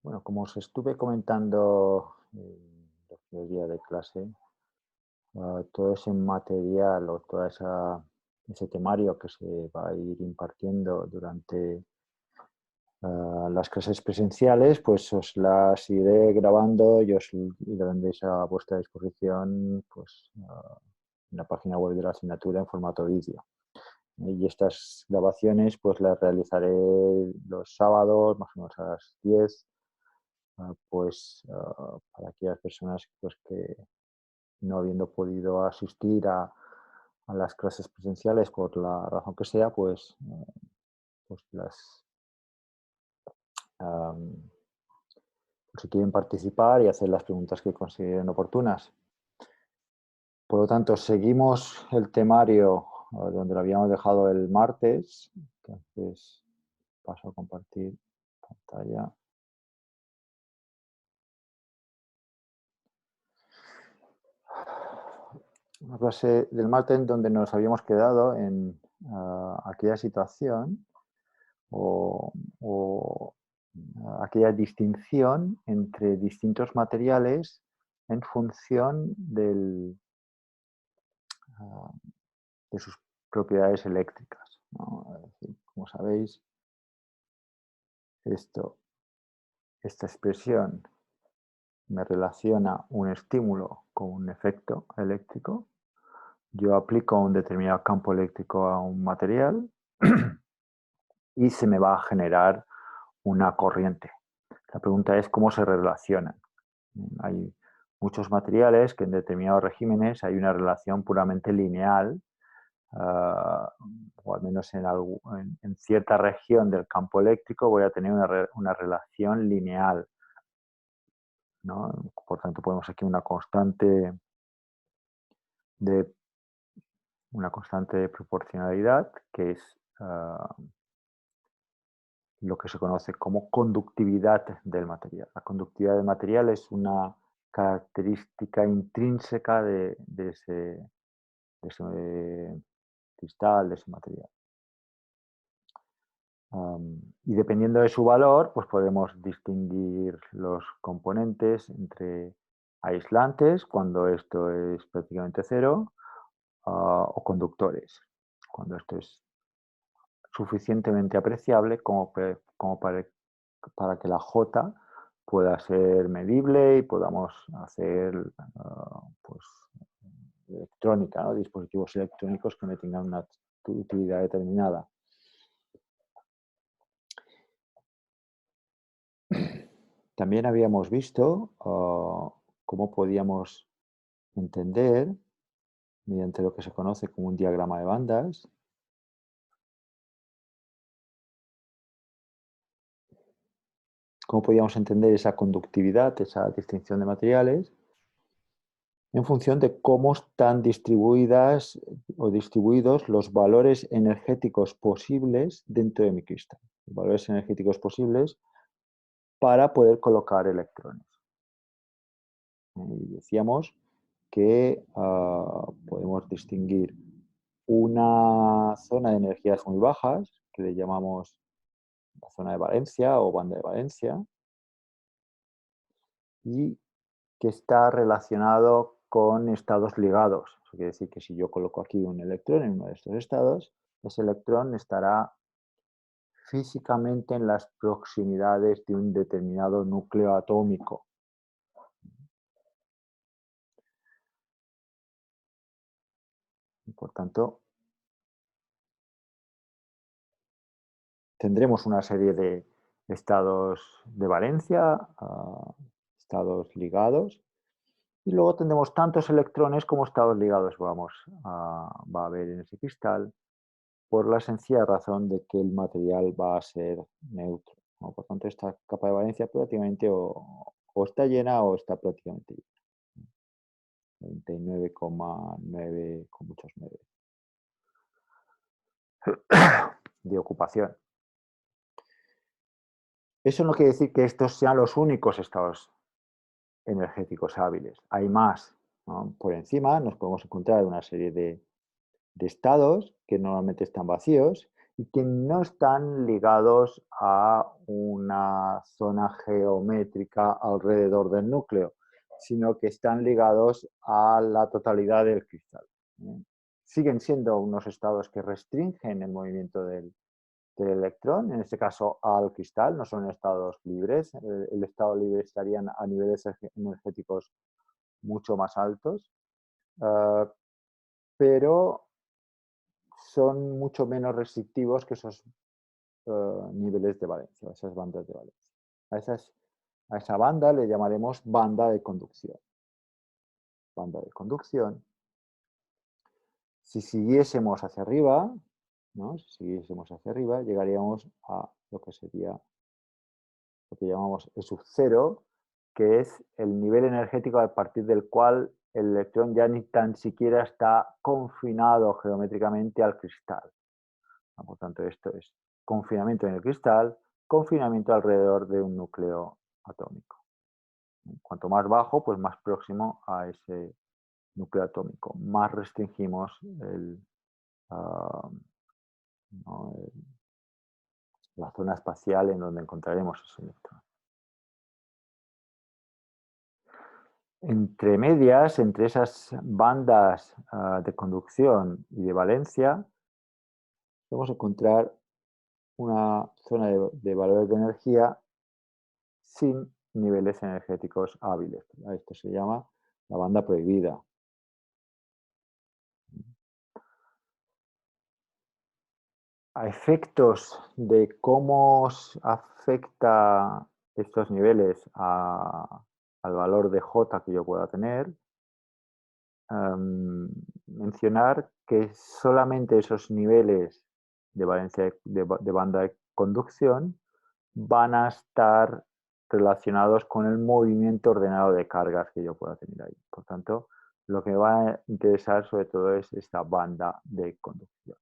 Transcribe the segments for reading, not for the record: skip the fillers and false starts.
Bueno, como os estuve comentando en los primeros días de clase, todo ese material o ese temario que se va a ir impartiendo durante las clases presenciales, pues os las iré grabando y os tendréis a vuestra disposición pues, en la página web de la asignatura en formato vídeo. Y estas grabaciones pues las realizaré los sábados, más o menos a las 10 para aquellas personas pues, que no habiendo podido asistir a las clases presenciales por la razón que sea, pues am, si quieren participar y hacer las preguntas que consideren oportunas. Por lo tanto, seguimos el temario donde lo habíamos dejado el martes. Entonces, paso a compartir pantalla. Una clase del martes donde nos habíamos quedado en aquella situación o, o aquella distinción entre distintos materiales en función de sus propiedades eléctricas, ¿no? Es decir, como sabéis, esta expresión me relaciona un estímulo con un efecto eléctrico. Yo aplico un determinado campo eléctrico a un material y se me va a generar una corriente. La pregunta es cómo se relacionan. Hay muchos materiales que en determinados regímenes hay una relación puramente lineal, o al menos en cierta región del campo eléctrico voy a tener una relación lineal, ¿no? Por tanto, ponemos aquí de, una constante de proporcionalidad, que es lo que se conoce como conductividad del material. La conductividad del material es una característica intrínseca de ese cristal, de ese material. Y dependiendo de su valor, pues podemos distinguir los componentes entre aislantes, cuando esto es prácticamente cero, o conductores, cuando esto es suficientemente apreciable como para que la J pueda ser medible y podamos hacer pues, electrónica, ¿no? Dispositivos electrónicos que no tengan una utilidad determinada. También habíamos visto cómo podíamos entender, mediante lo que se conoce como un diagrama de bandas, cómo podíamos entender esa conductividad, esa distinción de materiales, en función de cómo están distribuidas o distribuidos los valores energéticos posibles dentro de mi cristal. Los valores energéticos posibles para poder colocar electrones. Y decíamos que podemos distinguir una zona de energías muy bajas, que le llamamos la zona de valencia o banda de valencia, y que está relacionado con estados ligados. Eso quiere decir que si yo coloco aquí un electrón en uno de estos estados, ese electrón estará físicamente en las proximidades de un determinado núcleo atómico. Y por tanto, tendremos una serie de estados de valencia, estados ligados, y luego tendremos tantos electrones como estados ligados va a haber en ese cristal, por la sencilla razón de que el material va a ser neutro, ¿no? Por tanto, esta capa de valencia prácticamente o está llena o está prácticamente llena. 99,9 con muchos 9 de ocupación. Eso no quiere decir que estos sean los únicos estados energéticos hábiles. Hay más, ¿no? Por encima nos podemos encontrar una serie de estados que normalmente están vacíos y que no están ligados a una zona geométrica alrededor del núcleo, sino que están ligados a la totalidad del cristal. Siguen siendo unos estados que restringen el movimiento del electrón, en este caso al cristal, no son estados libres. El estado libre estarían a niveles energéticos mucho más altos, pero son mucho menos restrictivos que esos niveles de valencia, esas bandas de valencia. A esa banda le llamaremos banda de conducción. Banda de conducción. Si siguiésemos hacia arriba, ¿no? Si siguiésemos hacia arriba, llegaríamos a lo que sería lo que llamamos E sub 0, que es el nivel energético a partir del cual el electrón ya ni tan siquiera está confinado geométricamente al cristal. Por tanto, esto es confinamiento en el cristal, confinamiento alrededor de un núcleo atómico. Cuanto más bajo, pues más próximo a ese núcleo atómico. Más restringimos la zona espacial en donde encontraremos ese electrón. Entre medias, entre esas bandas de conducción y de valencia, vamos a encontrar una zona de valores de energía sin niveles energéticos hábiles. Esto se llama la banda prohibida. A efectos de cómo afecta estos niveles al valor de J que yo pueda tener, mencionar que solamente esos niveles de valencia de banda de conducción van a estar relacionados con el movimiento ordenado de cargas que yo pueda tener ahí. Por tanto, lo que me va a interesar sobre todo es esta banda de conducción.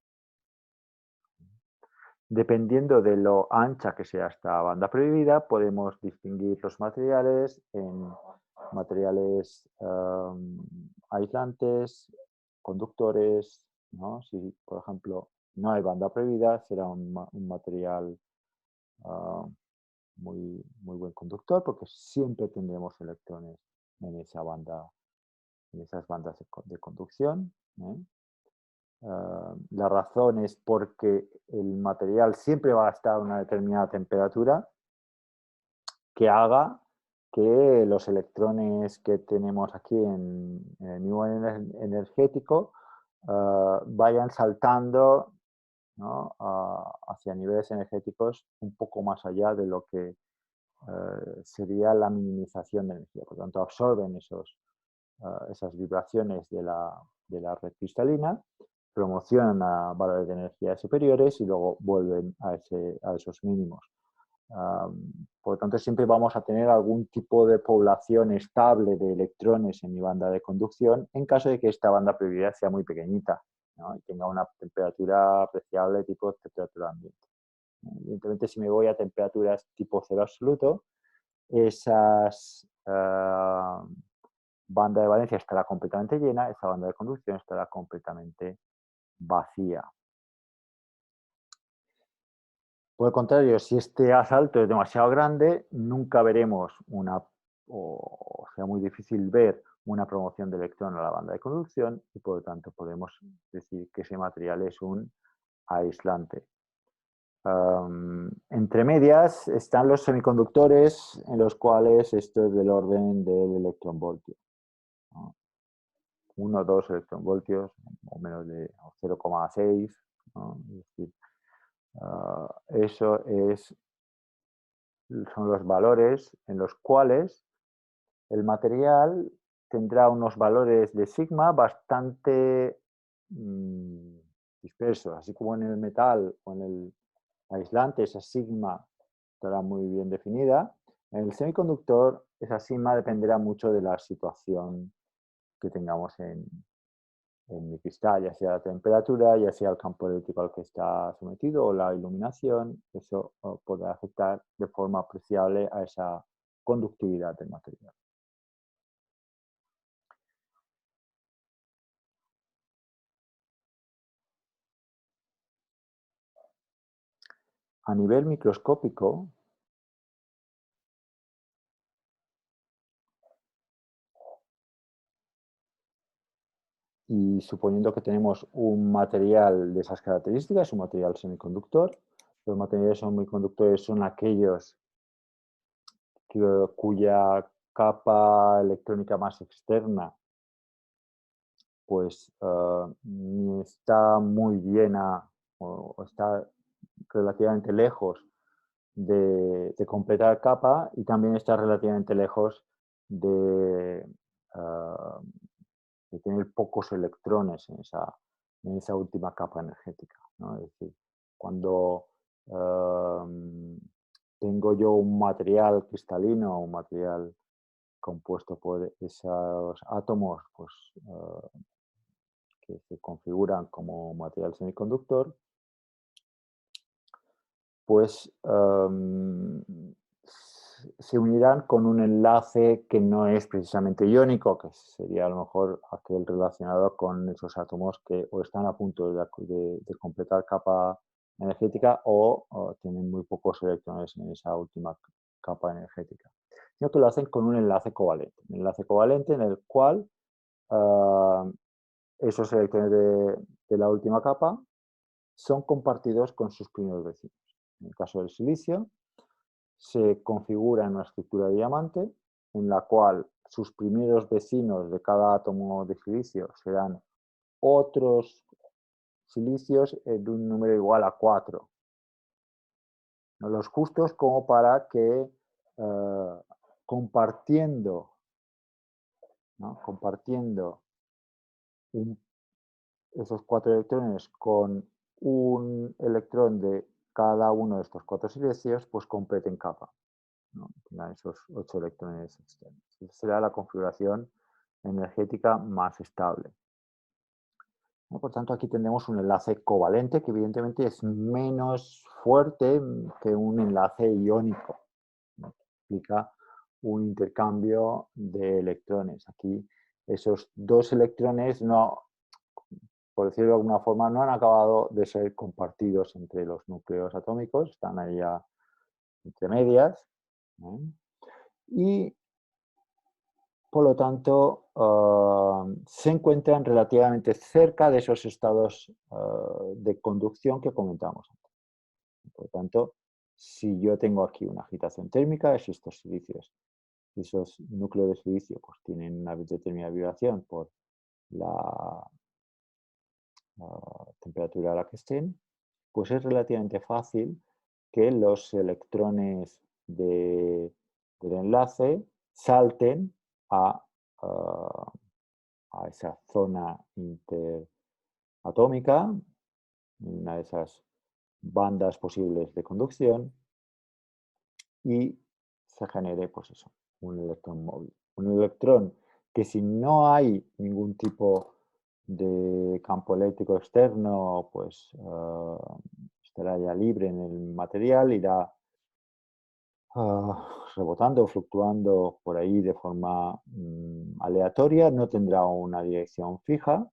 Dependiendo de lo ancha que sea esta banda prohibida, podemos distinguir los materiales en materiales aislantes, conductores, ¿no? Si, por ejemplo, no hay banda prohibida, será un material muy buen conductor, porque siempre tendremos electrones en esa banda, en esas bandas de conducción. La razón es porque el material siempre va a estar a una determinada temperatura que haga que los electrones que tenemos aquí en el nivel energético vayan saltando, ¿no? Hacia niveles energéticos un poco más allá de lo que sería la minimización de energía. Por lo tanto, absorben esas vibraciones de la red cristalina, promocionan a valores de energía superiores y luego vuelven a esos mínimos. Por lo tanto, siempre vamos a tener algún tipo de población estable de electrones en mi banda de conducción en caso de que esta banda prohibida sea muy pequeñita, ¿no? Y tenga una temperatura apreciable tipo temperatura ambiente. Evidentemente, si me voy a temperaturas tipo cero absoluto, esas banda de valencia estará completamente llena, esa banda de conducción estará completamente vacía. Por el contrario, si este asalto es demasiado grande, nunca veremos o sea muy difícil ver una promoción de electrón a la banda de conducción y por lo tanto podemos decir que ese material es un aislante. Entre medias están los semiconductores en los cuales esto es del orden del electronvoltio. 1 o 2 electronvoltios o menos de 0,6, ¿no? Es decir, eso son los valores en los cuales el material tendrá unos valores de sigma bastante dispersos, así como en el metal o en el aislante esa sigma estará muy bien definida. En el semiconductor esa sigma dependerá mucho de la situación que tengamos en mi cristal, ya sea la temperatura, ya sea el campo eléctrico al que está sometido o la iluminación. Eso podrá afectar de forma apreciable a esa conductividad del material. A nivel microscópico, y suponiendo que tenemos un material de esas características, un material semiconductor, los materiales semiconductores son aquellos cuya capa electrónica más externa pues ni está muy llena o está relativamente lejos de completar capa y también está relativamente lejos de, uh, de tener pocos electrones en esa última capa energética, ¿no? Es decir, cuando tengo yo un material cristalino, un material compuesto por esos átomos pues, que se configuran como material semiconductor, pues se unirán con un enlace que no es precisamente iónico, que sería a lo mejor aquel relacionado con esos átomos que o están a punto de completar capa energética o tienen muy pocos electrones en esa última capa energética, sino que lo hacen con un enlace covalente en el cual esos electrones de la última capa son compartidos con sus primeros vecinos. En el caso del silicio, se configura en una estructura de diamante en la cual sus primeros vecinos de cada átomo de silicio serán otros silicios en un número igual a 4. Los justos como para que compartiendo, ¿no? compartiendo esos 4 electrones con un electrón de cada uno de estos 4 silicios, pues completen capa, ¿no? Tengan esos 8 electrones externos. Esa será la configuración energética más estable. Por tanto, aquí tendremos un enlace covalente que evidentemente es menos fuerte que un enlace iónico, ¿no? Implica un intercambio de electrones. Aquí esos dos electrones no, por decirlo de alguna forma, no han acabado de ser compartidos entre los núcleos atómicos, están ahí ya entre medias, ¿no? Y por lo tanto se encuentran relativamente cerca de esos estados de conducción que comentamos antes. Por lo tanto, si yo tengo aquí una agitación térmica, es estos silicios, esos núcleos de silicio pues tienen una determinada vibración por la temperatura a la que estén, pues es relativamente fácil que los electrones del enlace salten a, a esa zona interatómica, una de esas bandas posibles de conducción, y se genere, pues eso, un electrón móvil. Un electrón que si no hay ningún tipo de campo eléctrico externo, pues estará ya libre en el material, irá rebotando, fluctuando por ahí de forma aleatoria, no tendrá una dirección fija,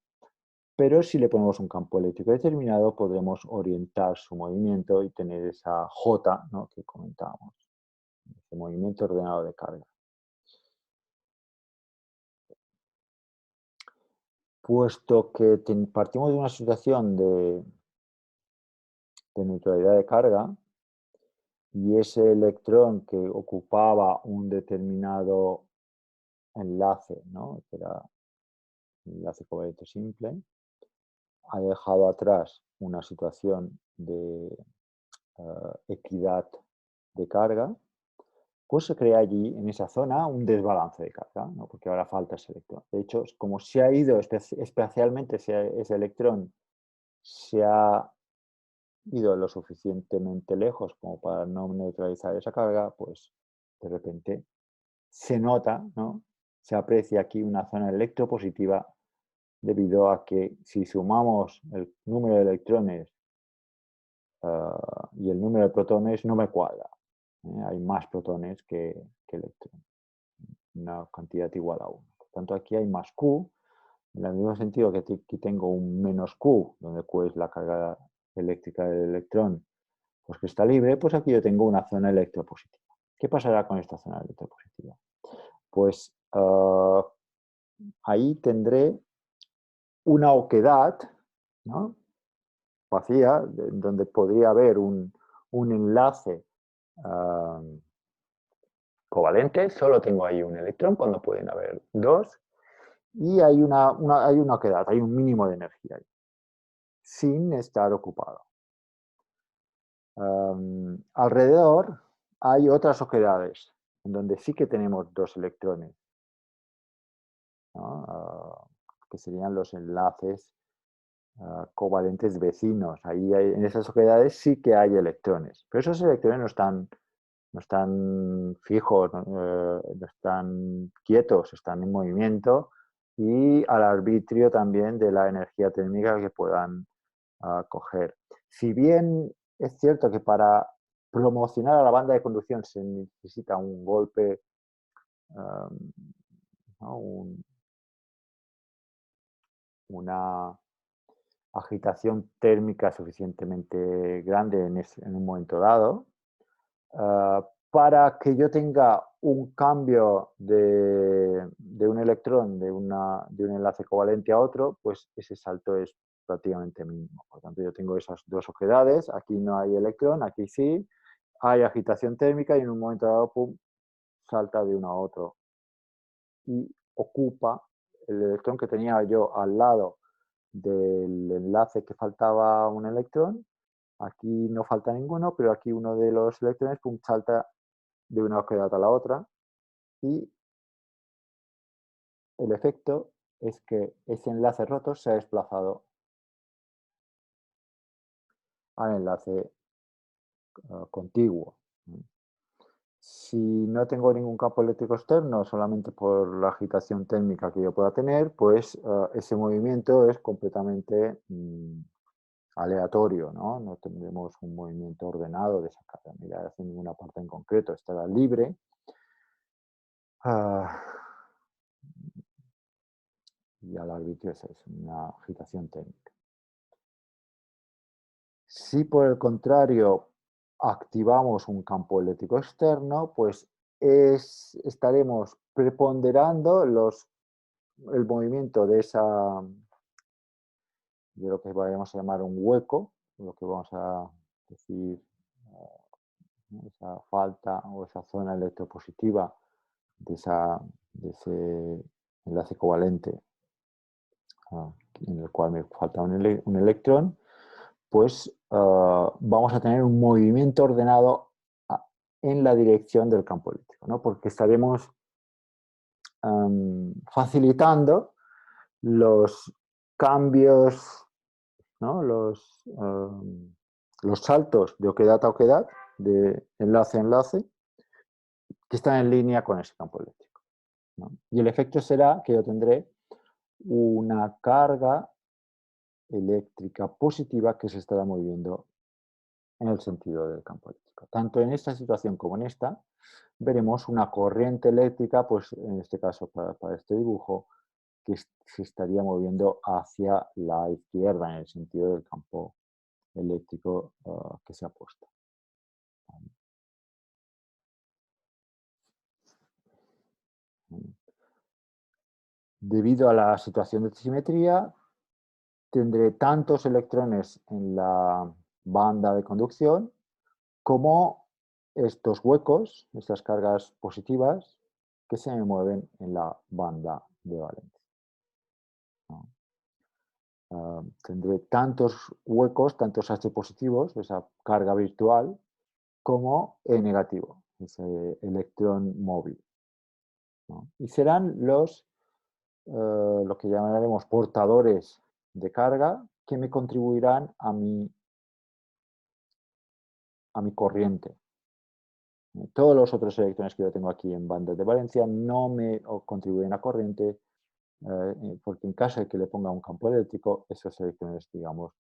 pero si le ponemos un campo eléctrico determinado, podremos orientar su movimiento y tener esa J, ¿no?, que comentábamos, ese movimiento ordenado de carga. Puesto que partimos de una situación de neutralidad de carga, y ese electrón que ocupaba un determinado enlace, ¿no?, que era un enlace covalente simple, ha dejado atrás una situación de equidad de carga, pues se crea allí, en esa zona, un desbalance de carga, ¿no?, porque ahora falta ese electrón. De hecho, como se ha ido espacialmente ese electrón, se ha ido lo suficientemente lejos como para no neutralizar esa carga, pues de repente se nota, ¿no?, se aprecia aquí una zona electropositiva debido a que si sumamos el número de electrones y el número de protones no me cuadra. Hay más protones que electrones, una cantidad igual a 1. Por tanto, aquí hay más Q, en el mismo sentido que aquí tengo un menos Q, donde Q es la carga eléctrica del electrón, pues que está libre, pues aquí yo tengo una zona electropositiva. ¿Qué pasará con esta zona electropositiva? Pues ahí tendré una oquedad, ¿no?, vacía, donde podría haber un enlace covalente, solo tengo ahí un electrón cuando pueden haber dos, y hay hay una oquedad, hay un mínimo de energía ahí, sin estar ocupado. Alrededor hay otras oquedades, en donde sí que tenemos dos electrones, ¿no?, que serían los enlaces covalentes vecinos. Ahí en esas oquedades sí que hay electrones, pero esos electrones no están fijos, no están quietos, están en movimiento y al arbitrio también de la energía térmica que puedan coger. Si bien es cierto que para promocionar a la banda de conducción se necesita un golpe, ¿no?, una agitación térmica suficientemente grande en un momento dado, para que yo tenga un cambio de un electrón de un enlace covalente a otro, pues ese salto es prácticamente mínimo. Por tanto, yo tengo esas dos oquedades, aquí no hay electrón, aquí sí, hay agitación térmica y en un momento dado, pum, salta de uno a otro y ocupa el electrón que tenía yo al lado del enlace que faltaba un electrón. Aquí no falta ninguno, pero aquí uno de los electrones, pum, salta de una oquedad a la otra y el efecto es que ese enlace roto se ha desplazado al enlace contiguo. Si no tengo ningún campo eléctrico externo, solamente por la agitación térmica que yo pueda tener, pues ese movimiento es completamente aleatorio, ¿no? No tendremos un movimiento ordenado de esa carga, ni hacia ninguna parte en concreto, estará libre. Y al arbitrio es una agitación térmica. Si por el contrario activamos un campo eléctrico externo, pues estaremos preponderando el movimiento de lo que vamos a llamar un hueco, lo que vamos a decir, esa falta o esa zona electropositiva de ese enlace covalente en el cual me falta un electrón, pues vamos a tener un movimiento ordenado en la dirección del campo eléctrico, ¿no? Porque estaremos facilitando los cambios, ¿no?, los saltos de oquedad a oquedad, de enlace a enlace, que están en línea con ese campo eléctrico, ¿no? Y el efecto será que yo tendré una carga eléctrica positiva que se estará moviendo en el sentido del campo eléctrico. Tanto en esta situación como en esta, veremos una corriente eléctrica, pues en este caso para este dibujo, que se estaría moviendo hacia la izquierda en el sentido del campo eléctrico que se ha puesto. Debido a la situación de simetría, tendré tantos electrones en la banda de conducción como estos huecos, estas cargas positivas, que se me mueven en la banda de valencia, ¿no? Tendré tantos huecos, tantos H positivos, esa carga virtual, como E negativo, ese electrón móvil, ¿no? Y serán lo que llamaremos portadores de carga que me contribuirán a mi corriente. Todos los otros electrones que yo tengo aquí en bandas de valencia no me contribuyen a corriente, porque en caso de que le ponga un campo eléctrico, esos electrones, digamos,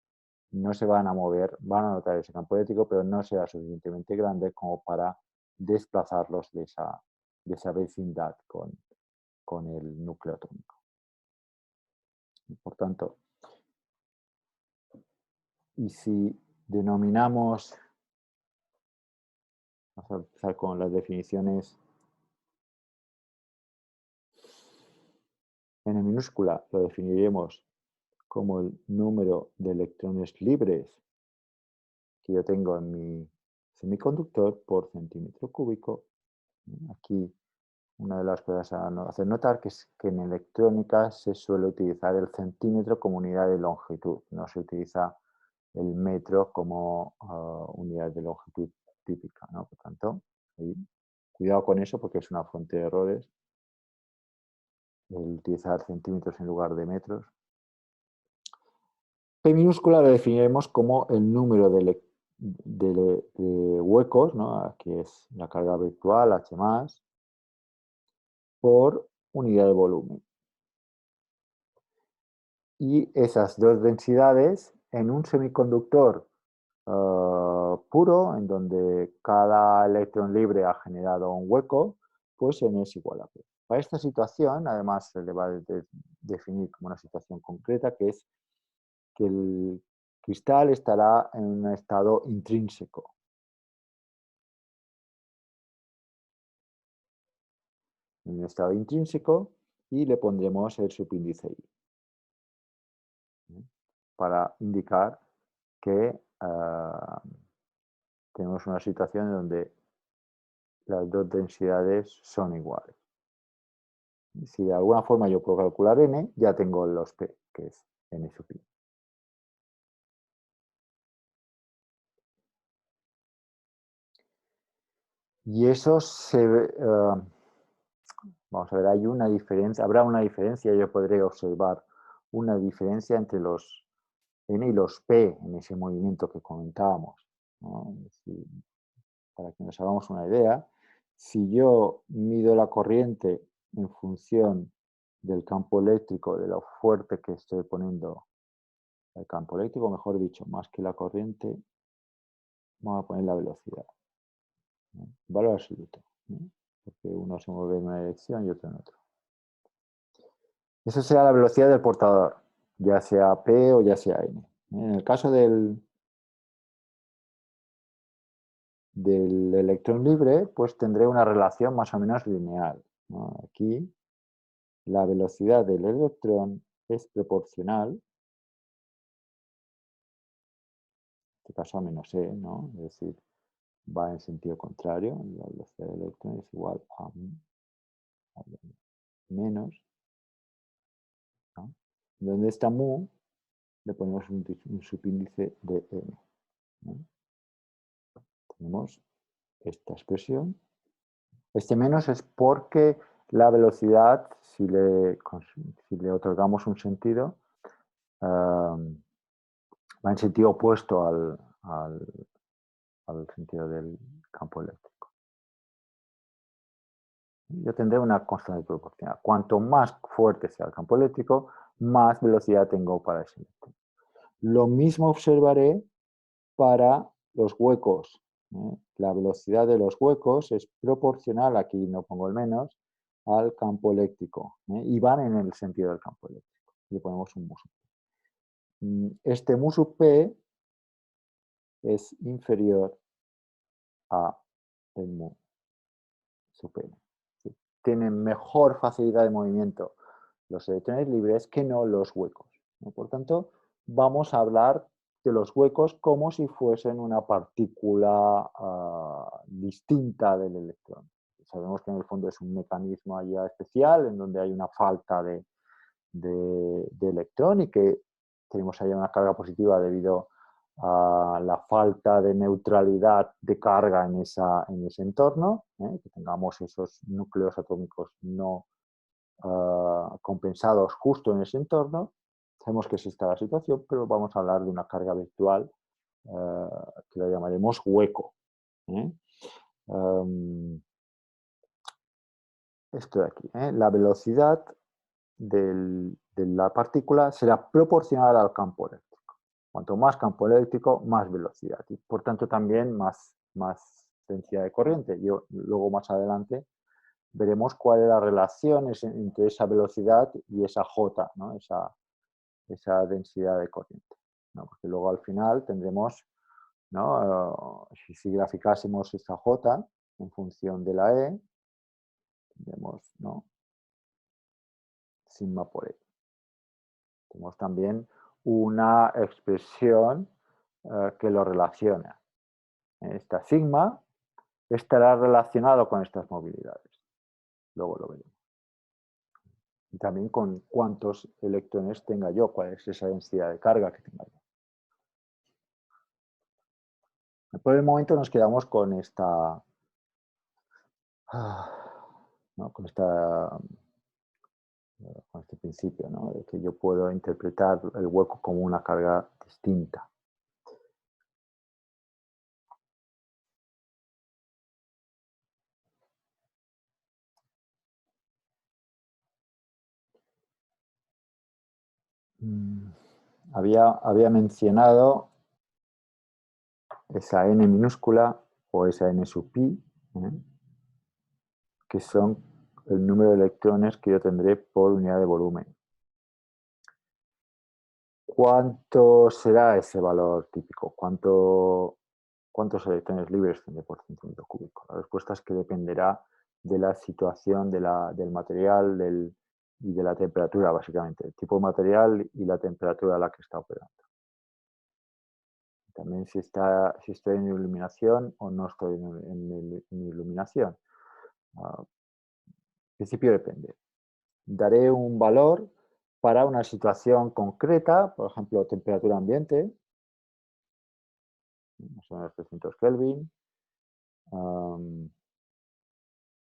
no se van a mover, van a notar ese campo eléctrico, pero no será suficientemente grande como para desplazarlos de esa vecindad con el núcleo atómico. Por tanto, y si denominamos, vamos a empezar con las definiciones n minúscula, lo definiremos como el número de electrones libres que yo tengo en mi semiconductor por centímetro cúbico. Aquí una de las cosas a hacer notar que es que en electrónica se suele utilizar el centímetro como unidad de longitud, no se utiliza el metro como unidad de longitud típica, ¿no? Por tanto, ahí, cuidado con eso porque es una fuente de errores el utilizar centímetros en lugar de metros. P minúscula lo definiremos como el número de huecos, ¿no? Aquí es la carga virtual, H más, por unidad de volumen. Y esas dos densidades en un semiconductor puro, en donde cada electrón libre ha generado un hueco, pues N es igual a P. Para esta situación, además, se le va a definir como una situación concreta, que es que el cristal estará en un estado intrínseco. En un estado intrínseco y le pondremos el subíndice I. Para indicar que tenemos una situación en donde las dos densidades son iguales. Si de alguna forma yo puedo calcular n, ya tengo los p, que es n sub i. Y eso se ve, vamos a ver, hay una diferencia, habrá una diferencia, yo podré observar una diferencia entre los n y los p en ese movimiento que comentábamos, ¿no? Es decir, para que nos hagamos una idea, si yo mido la corriente en función del campo eléctrico, de lo fuerte que estoy poniendo el campo eléctrico, mejor dicho, más que la corriente, vamos a poner la velocidad, ¿no? Valor absoluto, ¿no? Porque uno se mueve en una dirección y otro en otra. Eso será la velocidad del portador, ya sea P o ya sea N. En el caso del electrón libre, pues tendré una relación más o menos lineal, ¿no? Aquí la velocidad del electrón es proporcional, en este caso a menos E, ¿no? Es decir, va en sentido contrario, la velocidad del electrón es igual a menos, ¿no? Donde está mu, le ponemos un subíndice de n, ¿no? Tenemos esta expresión. Este menos es porque la velocidad, si le otorgamos un sentido, va en sentido opuesto al sentido del campo eléctrico. Yo tendré una constante proporcional. Cuanto más fuerte sea el campo eléctrico, más velocidad tengo para ese electrón. Lo mismo observaré para los huecos, ¿eh? La velocidad de los huecos es proporcional, aquí no pongo el menos, al campo eléctrico, ¿eh? Y van en el sentido del campo eléctrico. Le ponemos un mu sub p. Este mu sub p es inferior a el mu sub n. Tienen mejor facilidad de movimiento los electrones libres que no los huecos, ¿no? Por tanto, vamos a hablar de los huecos como si fuesen una partícula distinta del electrón. Sabemos que en el fondo es un mecanismo allá especial en donde hay una falta de electrón y que tenemos allá una carga positiva debido a la falta de neutralidad de carga en ese entorno, que tengamos esos núcleos atómicos no compensados justo en ese entorno. Sabemos que existe la situación, pero vamos a hablar de una carga virtual que la llamaremos hueco. Esto de aquí, la velocidad de la partícula será proporcional al campo eléctrico. Cuanto más campo eléctrico, más velocidad y por tanto también más densidad de corriente. Luego más adelante veremos cuál es la relación entre esa velocidad y esa J, ¿no? esa densidad de corriente, ¿no? Porque luego al final tendremos, ¿no? Si graficásemos esta J en función de la E, tendremos, ¿no? Sigma por E. Tenemos también una expresión que lo relaciona. Esta sigma estará relacionado con estas movilidades. Luego lo veremos. Y también con cuántos electrones tenga yo, cuál es esa densidad de carga que tenga yo. Por el momento nos quedamos con esta, ¿no? con este principio, ¿no? De que yo puedo interpretar el hueco como una carga distinta. Había mencionado esa n minúscula o esa n sub pi, que son el número de electrones que yo tendré por unidad de volumen. ¿Cuánto será ese valor típico? ¿Cuántos electrones libres tendré por centímetro cúbico? La respuesta es que dependerá de la situación del material y de la temperatura, básicamente. El tipo de material y la temperatura a la que está operando. También si estoy en iluminación o no estoy en iluminación. En principio depende. Daré un valor para una situación concreta, por ejemplo, temperatura ambiente, más o menos 300 Kelvin,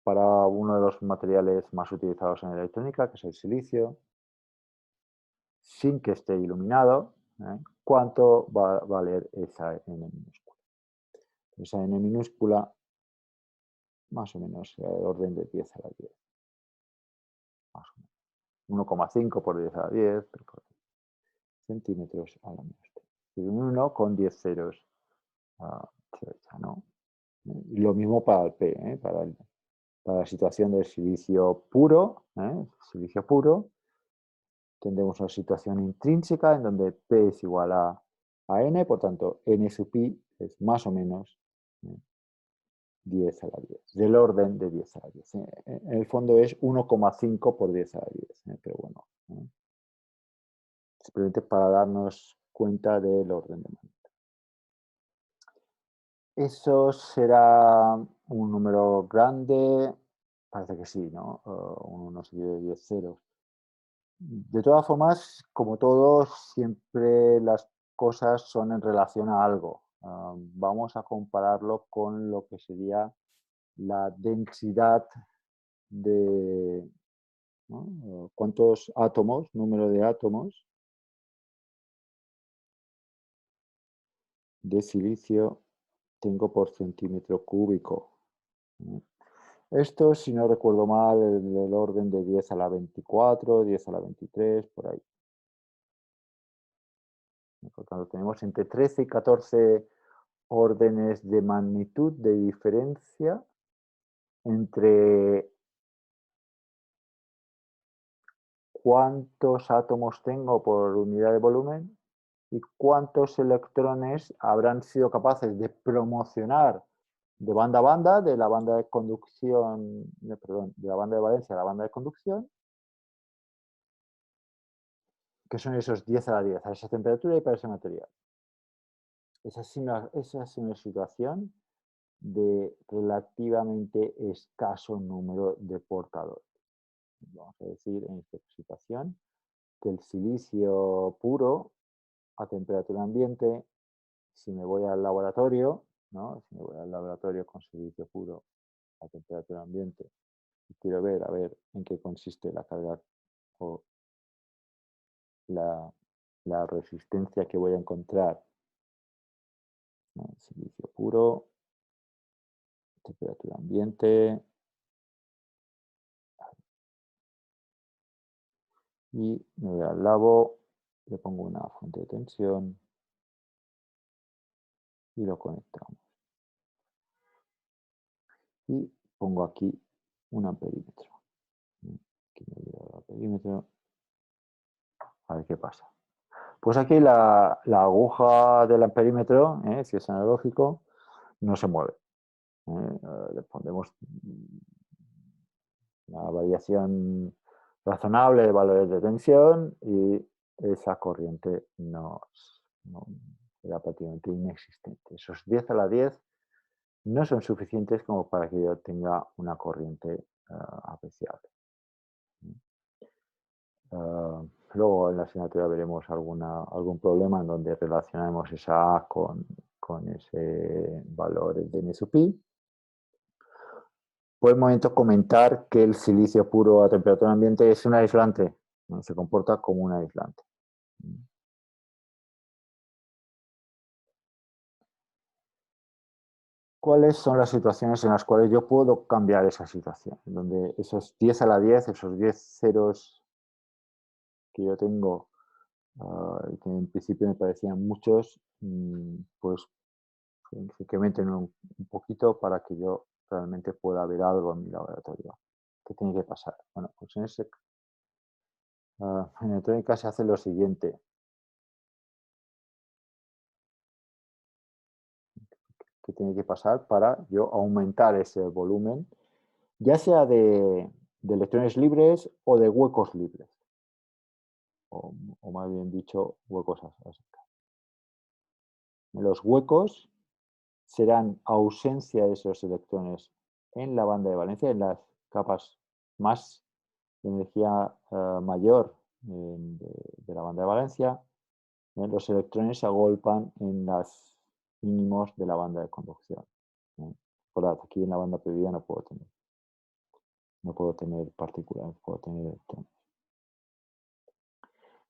para uno de los materiales más utilizados en electrónica, que es el silicio, sin que esté iluminado, ¿cuánto va a valer esa n minúscula? Esa n minúscula, más o menos, orden de 10 a la 10. Más o menos. 1,5 por 10 a la 10, centímetros a la menos. 1 con 10 ceros a derecha, ¿no? Y lo mismo para el P, para la situación del silicio puro, tendremos una situación intrínseca en donde P es igual a N, por tanto, N sub pi es más o menos 10 a la 10, del orden de 10 a la 10. En el fondo es 1,5 por 10 a la 10, pero bueno, simplemente para darnos cuenta del orden de magnitud. ¿Eso será un número grande? Parece que sí, ¿no? Un 1 seguido de 10 ceros. De todas formas, como todo, siempre las cosas son en relación a algo. Vamos a compararlo con lo que sería la densidad de, ¿no? ¿Cuántos átomos, número de átomos de silicio tengo por centímetro cúbico? Esto, si no recuerdo mal, es del orden de 10 a la 24, 10 a la 23, por ahí. Por tanto, tenemos entre 13 y 14 órdenes de magnitud de diferencia entre cuántos átomos tengo por unidad de volumen y cuántos electrones habrán sido capaces de promocionar de banda a banda, de la banda de conducción, perdón, de la banda de valencia a la banda de conducción, que son esos 10 a la 10, a esa temperatura y para ese material. Esa es una situación de relativamente escaso número de portadores. Vamos a decir en esta situación que el silicio puro a temperatura ambiente, si me voy al laboratorio, ¿no? Si me voy al laboratorio con silicio puro a temperatura ambiente y quiero ver a ver en qué consiste la carga o la resistencia que voy a encontrar, ¿no? Silicio puro, temperatura ambiente, y me voy al labo, le pongo una fuente de tensión y lo conectamos. Y pongo aquí un amperímetro. Aquí me voy al amperímetro. A ver qué pasa. Pues aquí la aguja del amperímetro, si es analógico, no se mueve. Le pondremos una variación razonable de valores de tensión y esa corriente no era prácticamente inexistente. Esos 10 a la 10 no son suficientes como para que yo tenga una corriente apreciable. Ah, luego en la asignatura veremos algún problema en donde relacionemos esa A con ese valor de N sub pi. Por el momento comentar que el silicio puro a temperatura ambiente es un aislante, ¿no? Se comporta como un aislante. ¿Cuáles son las situaciones en las cuales yo puedo cambiar esa situación? Donde esos 10 a la 10, esos 10 ceros que yo tengo, que en principio me parecían muchos, pues se incrementen un poquito para que yo realmente pueda ver algo en mi laboratorio. ¿Qué tiene que pasar? Bueno, pues en electrónica se hace lo siguiente. ¿Qué tiene que pasar para yo aumentar ese volumen, ya sea de electrones libres o de huecos libres? O más bien dicho, huecos a secas. Los huecos serán ausencia de esos electrones en la banda de valencia, en las capas más de energía mayor de la banda de valencia. Los electrones se agolpan en los mínimos de la banda de conducción. Recordad, aquí en la banda prohibida no puedo tener partículas, no puedo tener electrones.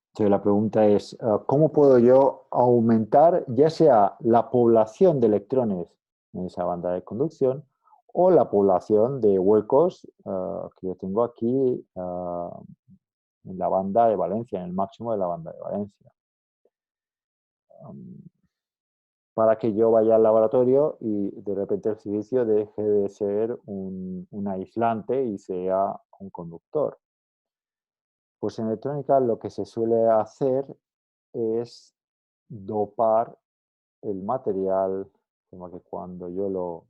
Entonces la pregunta es, ¿cómo puedo yo aumentar ya sea la población de electrones en esa banda de conducción o la población de huecos que yo tengo aquí en la banda de valencia, en el máximo de la banda de valencia? Para que yo vaya al laboratorio y de repente el silicio deje de ser un aislante y sea un conductor. Pues en electrónica lo que se suele hacer es dopar el material, como que cuando yo lo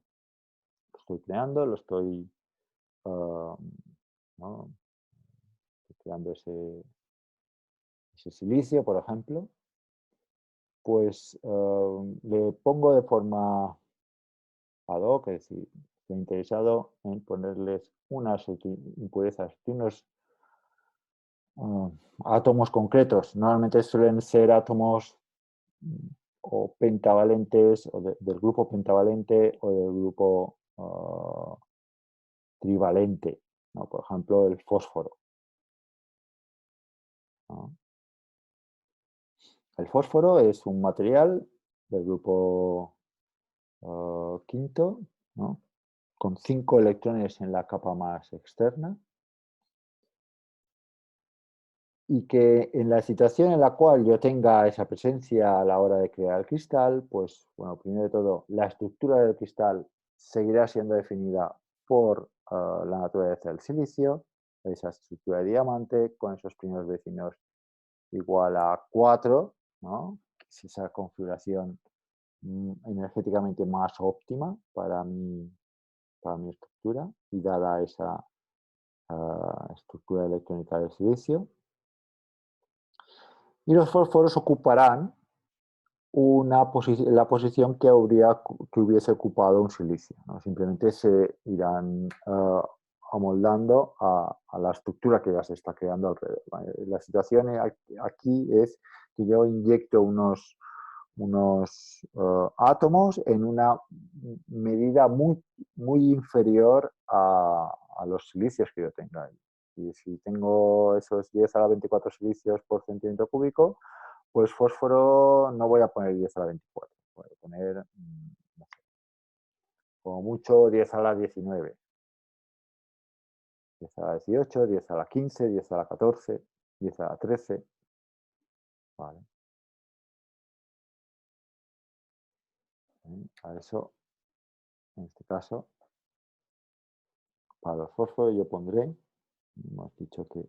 estoy creando, lo estoy, ¿no? Estoy creando ese silicio, por ejemplo, pues le pongo de forma ad hoc, es decir, estoy interesado en ponerles unas impurezas de unos átomos concretos. Normalmente suelen ser átomos o pentavalentes, o del grupo pentavalente o del grupo trivalente, ¿no? Por ejemplo, el fósforo, ¿no? El fósforo es un material del grupo quinto, ¿no? Con 5 electrones en la capa más externa, y que en la situación en la cual yo tenga esa presencia a la hora de crear el cristal, pues, bueno, primero de todo, la estructura del cristal seguirá siendo definida por la naturaleza del silicio, esa estructura de diamante, con esos primeros vecinos igual a 4, ¿no? Que es esa configuración energéticamente más óptima para mi estructura y dada esa estructura electrónica del silicio. Y los fósforos ocuparán la posición que hubiese ocupado un silicio, ¿no? Simplemente se irán amoldando a la estructura que ya se está creando alrededor. ¿Vale? La situación aquí es que yo inyecto unos átomos en una medida muy inferior a los silicios que yo tenga ahí. Y si tengo esos 10 a la 24 silicios por centímetro cúbico, pues fósforo no voy a poner 10 a la 24, voy a poner, no sé, como mucho 10 a la 19, 10 a la 18, 10 a la 15, 10 a la 14, 10 a la 13, ¿vale? A eso, en este caso, para los fósforos yo pondré, hemos dicho que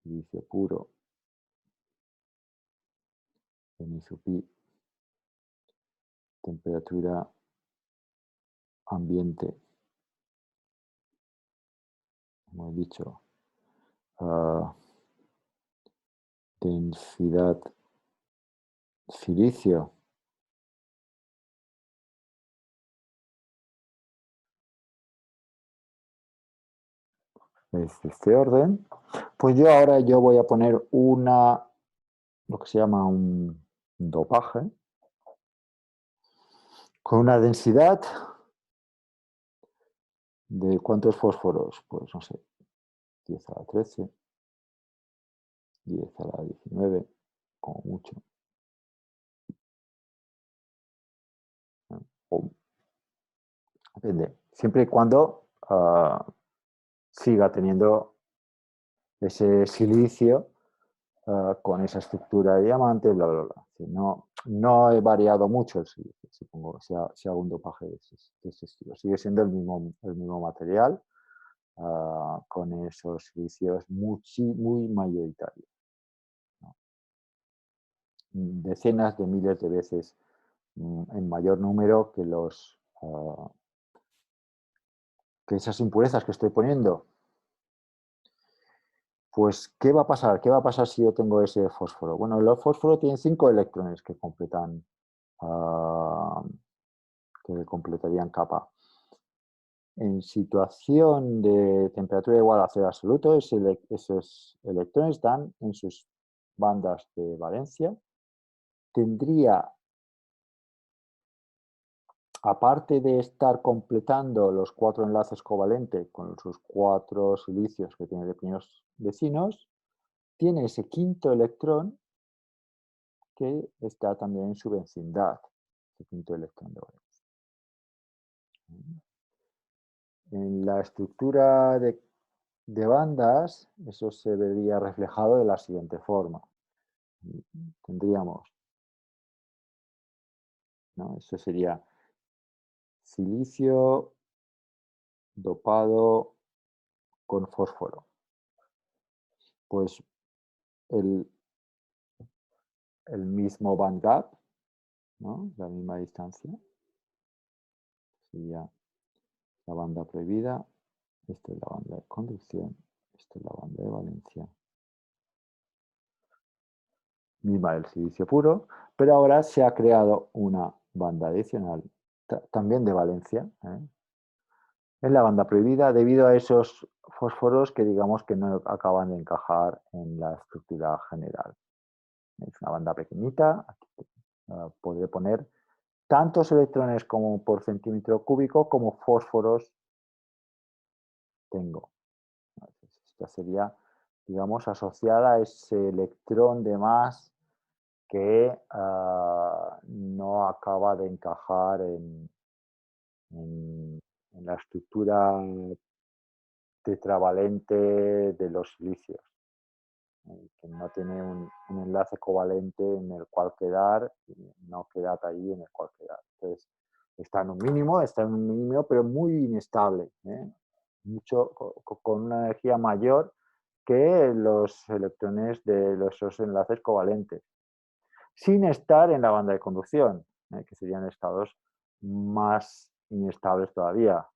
silicio puro, N sub pi, temperatura ambiente, hemos dicho densidad silicio. Es de este orden. Pues yo voy a poner lo que se llama un dopaje, con una densidad de ¿cuántos fósforos? Pues no sé, 10 a la 13, 10 a la 19, como mucho. O, depende, siempre y cuando siga teniendo ese silicio con esa estructura de diamante, bla, bla, bla. No he variado mucho el silicio, supongo, si hago un dopaje de ese estilo. Sigue siendo el mismo material, con esos silicios muy mayoritarios, ¿no? Decenas de miles de veces en mayor número que esas impurezas que estoy poniendo. Pues, ¿qué va a pasar? ¿Qué va a pasar si yo tengo ese fósforo? Bueno, el fósforo tiene 5 electrones que completarían capa. En situación de temperatura igual a cero absoluto, esos electrones están en sus bandas de valencia. Tendría, aparte de estar completando los 4 enlaces covalentes con sus 4 silicios que tiene de primeros vecinos, tiene ese quinto electrón que está también en su vecindad, ese quinto electrón de valencia. En la estructura de bandas, eso se vería reflejado de la siguiente forma. Tendríamos, ¿no? Eso sería silicio dopado con fósforo. Pues el mismo band gap, ¿no? La misma distancia. Sería la banda prohibida. Esta es la banda de conducción. Esta es la banda de valencia. Misma del silicio puro, pero ahora se ha creado una banda adicional, también de valencia, en la banda prohibida, debido a esos fósforos que digamos que no acaban de encajar en la estructura general. Es una banda pequeñita, aquí podré poner tantos electrones como por centímetro cúbico como fósforos tengo. Esta sería, digamos, asociada a ese electrón de más que no acaba de encajar en la estructura tetravalente de los silicios, que no tiene un enlace covalente en el cual quedar, no queda ahí en el cual quedar. Entonces, está en un mínimo, pero muy inestable, con una energía mayor que los electrones de esos enlaces covalentes, sin estar en la banda de conducción, que serían estados más inestables todavía,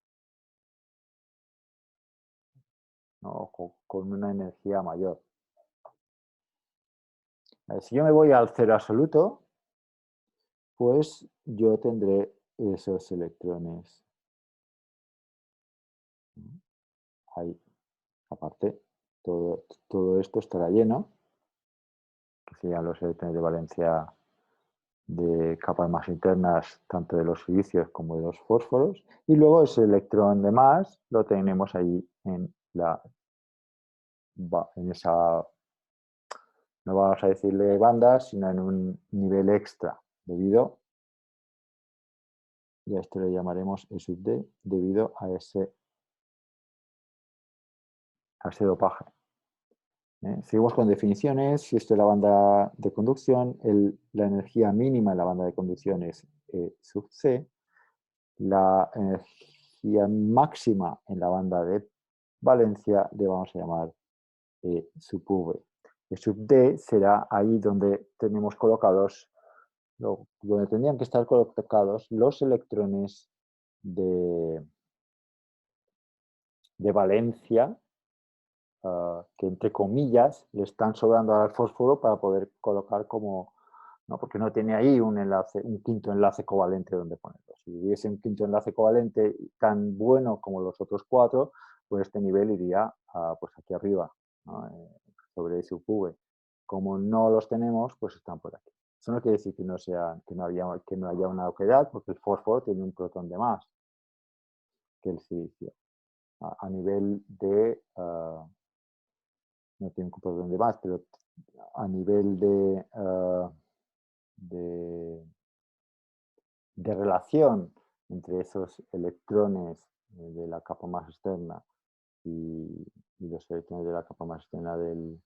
¿no? Con una energía mayor. Si yo me voy al cero absoluto, pues yo tendré esos electrones ahí. Aparte, todo esto estará lleno, que serían los electrones de valencia de capas más internas, tanto de los silicios como de los fósforos, y luego ese electrón de más lo tenemos ahí en esa, no vamos a decirle banda, sino en un nivel extra, y a esto le llamaremos E sub D, debido a ese dopaje. Seguimos con definiciones. Si esto es la banda de conducción, la energía mínima en la banda de conducción es E sub C. La energía máxima en la banda de valencia le vamos a llamar E sub V. E sub D será ahí donde tenemos colocados, donde tendrían que estar colocados los electrones de valencia que entre comillas le están sobrando al fósforo para poder colocar como, ¿no? Porque no tiene ahí un enlace, un quinto enlace covalente donde ponerlo. Si hubiese un quinto enlace covalente tan bueno como los otros 4, pues este nivel iría pues aquí arriba, ¿no? Sobre SUV. Como no los tenemos, pues están por aquí. Eso no quiere decir que no, que no haya una oquedad, porque el fósforo tiene un protón de más que el silicio. A nivel de, no tiene un protón de más, pero a nivel de, de relación entre esos electrones de la capa más externa y los electrones de la capa más externa del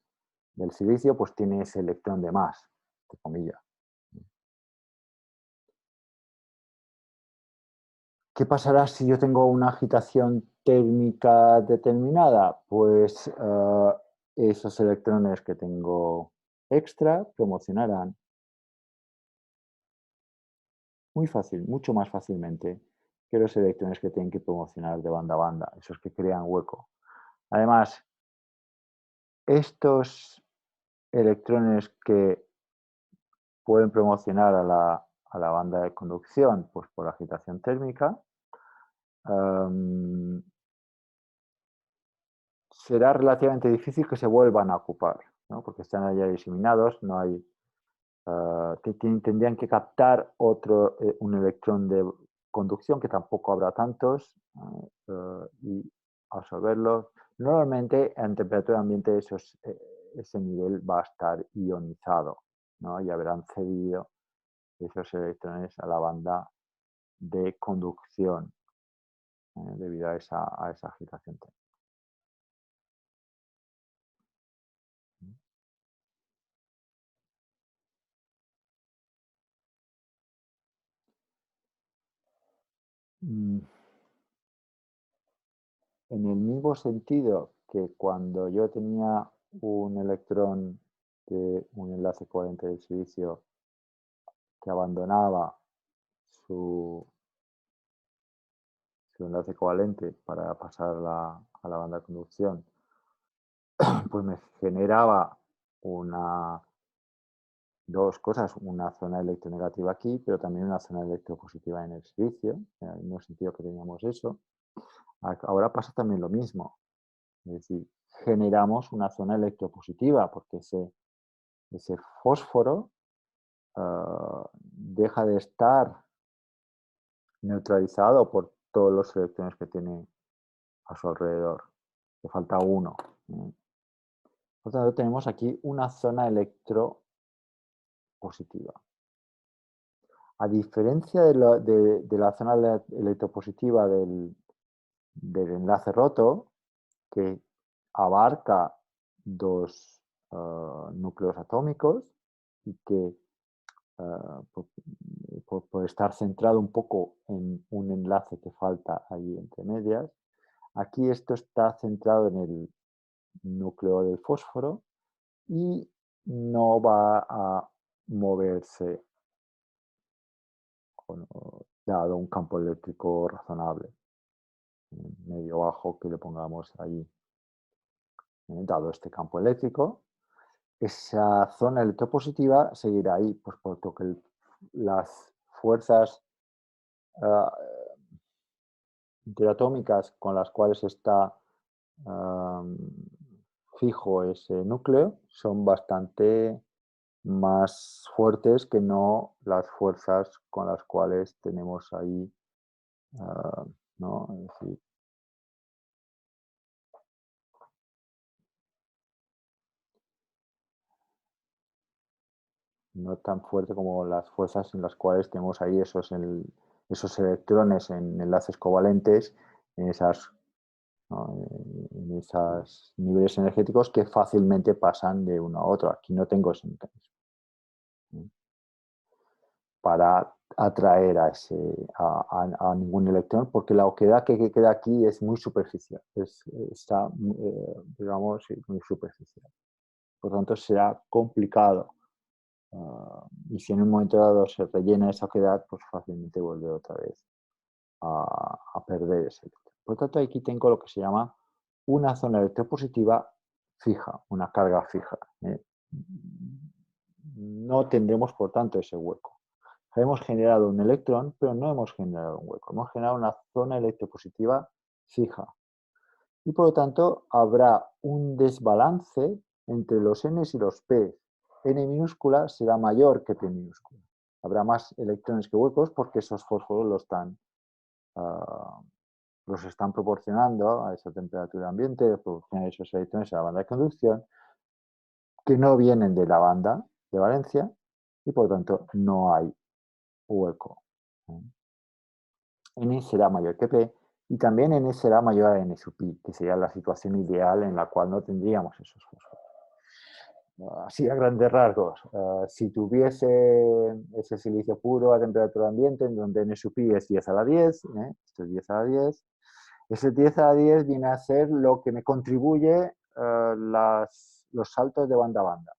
silicio, pues tiene ese electrón de más, entre comillas. ¿Qué pasará si yo tengo una agitación térmica determinada? Pues esos electrones que tengo extra promocionarán muy fácil, mucho más fácilmente que los electrones que tienen que promocionar de banda a banda, esos que crean hueco. Además, estos electrones que pueden promocionar a la banda de conducción, pues por agitación térmica, será relativamente difícil que se vuelvan a ocupar, ¿no? Porque están ya diseminados, no hay, tendrían que captar un electrón de conducción, que tampoco habrá tantos, y absorberlos. Normalmente en temperatura ambiente ese nivel va a estar ionizado, ¿no? Y habrán cedido esos electrones a la banda de conducción debido a esa agitación térmica. Mm, En el mismo sentido que cuando yo tenía un electrón de un enlace covalente del silicio que abandonaba su, su enlace covalente para pasar a la banda de conducción, pues me generaba dos cosas, una zona electronegativa aquí, pero también una zona electropositiva en el silicio, en el mismo sentido que teníamos eso. Ahora pasa también lo mismo, es decir, generamos una zona electropositiva porque ese fósforo deja de estar neutralizado por todos los electrones que tiene a su alrededor. Le falta uno. Por lo tanto, tenemos aquí una zona electropositiva. A diferencia de la zona electropositiva del enlace roto, que abarca dos núcleos atómicos y que por estar centrado un poco en un enlace que falta ahí entre medias, aquí esto está centrado en el núcleo del fósforo y no va a moverse dado un campo eléctrico razonable, medio bajo que le pongamos ahí. Dado este campo eléctrico, esa zona electropositiva seguirá ahí, pues puesto que las fuerzas interatómicas con las cuales está fijo ese núcleo son bastante más fuertes que no las fuerzas con las cuales tenemos ahí, ¿no? Es decir, no tan fuerte como las fuerzas en las cuales tenemos ahí esos electrones en enlaces covalentes, en esas, ¿no? En esos niveles energéticos que fácilmente pasan de uno a otro. Aquí no tengo ese mecanismo, ¿no? Para atraer a ningún electrón, porque la oquedad que queda aquí es muy superficial, está, digamos, muy superficial. Por lo tanto, será complicado. Y si en un momento dado se rellena esa oquedad, pues fácilmente vuelve otra vez a perder ese electrón. Por lo tanto, aquí tengo lo que se llama una zona electropositiva fija, una carga fija. No tendremos, por tanto, ese hueco. Hemos generado un electrón, pero no hemos generado un hueco. Hemos generado una zona electropositiva fija. Y por lo tanto, habrá un desbalance entre los n y los p. N minúscula será mayor que p minúscula. Habrá más electrones que huecos porque esos fósforos los están proporcionando a esa temperatura ambiente, proporcionan esos electrones a la banda de conducción, que no vienen de la banda de valencia y por lo tanto no hay hueco. N será mayor que P y también N será mayor a N sub I, que sería la situación ideal en la cual no tendríamos esos fósforos. Así a grandes rasgos, si tuviese ese silicio puro a temperatura ambiente, en donde N sub I es 10 a la 10, esto es 10 a la 10, ese 10 a la 10 viene a ser lo que me contribuye los saltos de banda a banda.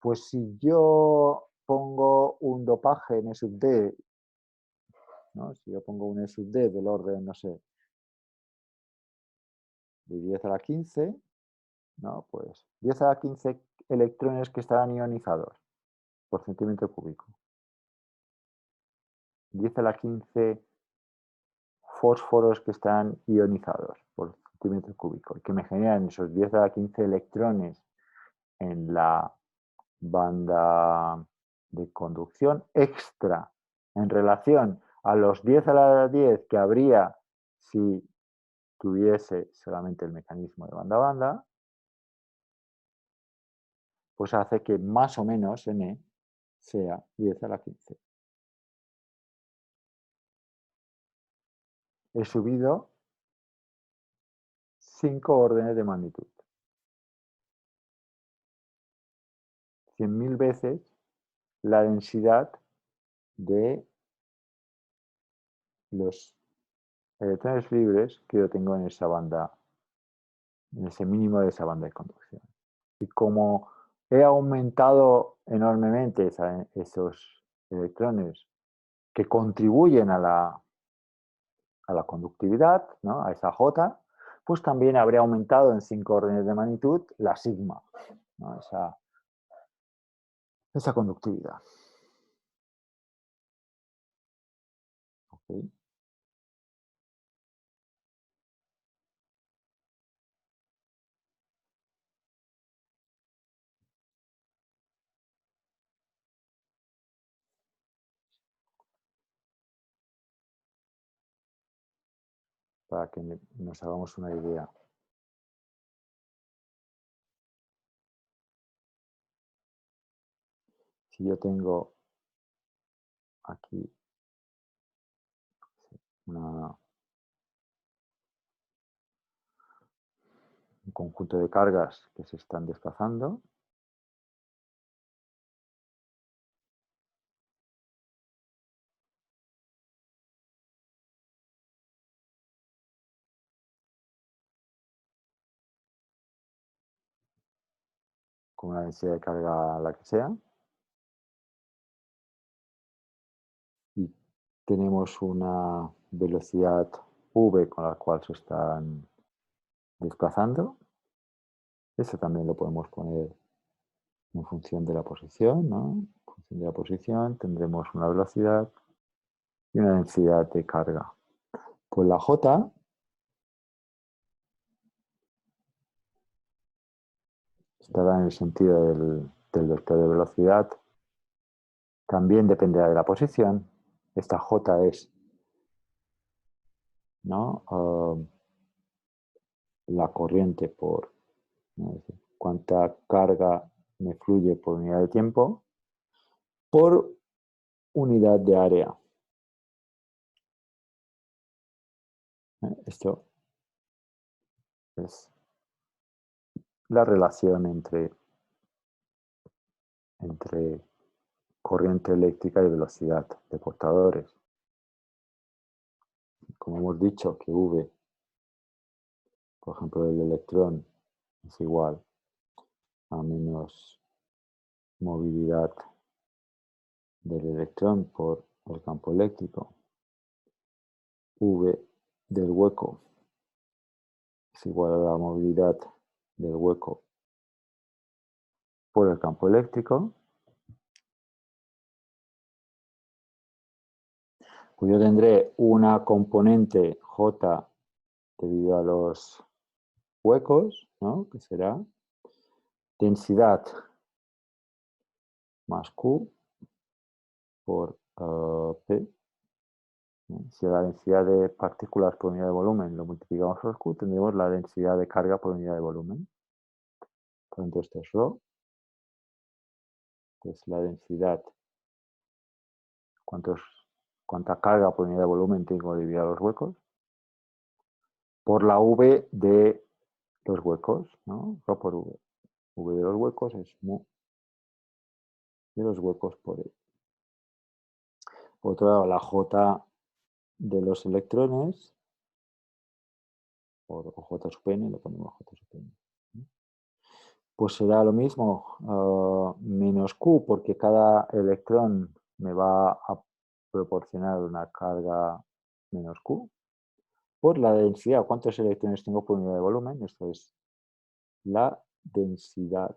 Pues si yo pongo un dopaje N sub D, ¿no? Si yo pongo un N sub D del orden, no sé, de 10 a la 15, ¿no? Pues 10 a la 15 electrones que estarán ionizados por centímetro cúbico. 10 a la 15 fósforos que están ionizados por centímetro cúbico, y que me generan esos 10 a la 15 electrones en la banda de conducción extra en relación a los 10 a la 10 que habría si tuviese solamente el mecanismo de banda a banda, pues hace que más o menos N sea 10 a la 15. He subido 5 órdenes de magnitud. 100.000 veces la densidad de los electrones libres que yo tengo en esa banda, en ese mínimo de esa banda de conducción. Y como he aumentado enormemente esos electrones que contribuyen a la conductividad, ¿no? A esa J, pues también habré aumentado en 5 órdenes de magnitud la sigma, ¿no? Esa conductividad. ¿Okay? Para que nos hagamos una idea. Si yo tengo aquí un conjunto de cargas que se están desplazando, con una densidad de carga la que sea, y tenemos una velocidad v con la cual se están desplazando. Eso también lo podemos poner en función de la posición, ¿no? En función de la posición tendremos una velocidad y una densidad de carga. Pues la J estará en el sentido del vector de velocidad. También dependerá de la posición. Esta J es, ¿no? La corriente por, ¿no? Es decir, cuánta carga me fluye por unidad de tiempo por unidad de área. Esto es la relación entre corriente eléctrica y velocidad de portadores. Como hemos dicho que V, por ejemplo, del electrón es igual a menos movilidad del electrón por el campo eléctrico, V del hueco es igual a la movilidad del hueco por el campo eléctrico, pues yo tendré una componente J debido a los huecos, ¿no? Que será densidad más Q por P. Si la densidad de partículas por unidad de volumen lo multiplicamos por Q, tendremos la densidad de carga por unidad de volumen. Por tanto, esto es ρ, que es la densidad, cuánta carga por unidad de volumen tengo dividida los huecos, por la V de los huecos, ¿no? Rho por V. V de los huecos es mu de los huecos por E. Por otro lado, la J de los electrones, por J sub n, lo ponemos J sub n. Pues será lo mismo, menos Q, porque cada electrón me va a proporcionar una carga menos Q, por la densidad. ¿Cuántos electrones tengo por unidad de volumen? Esto es la densidad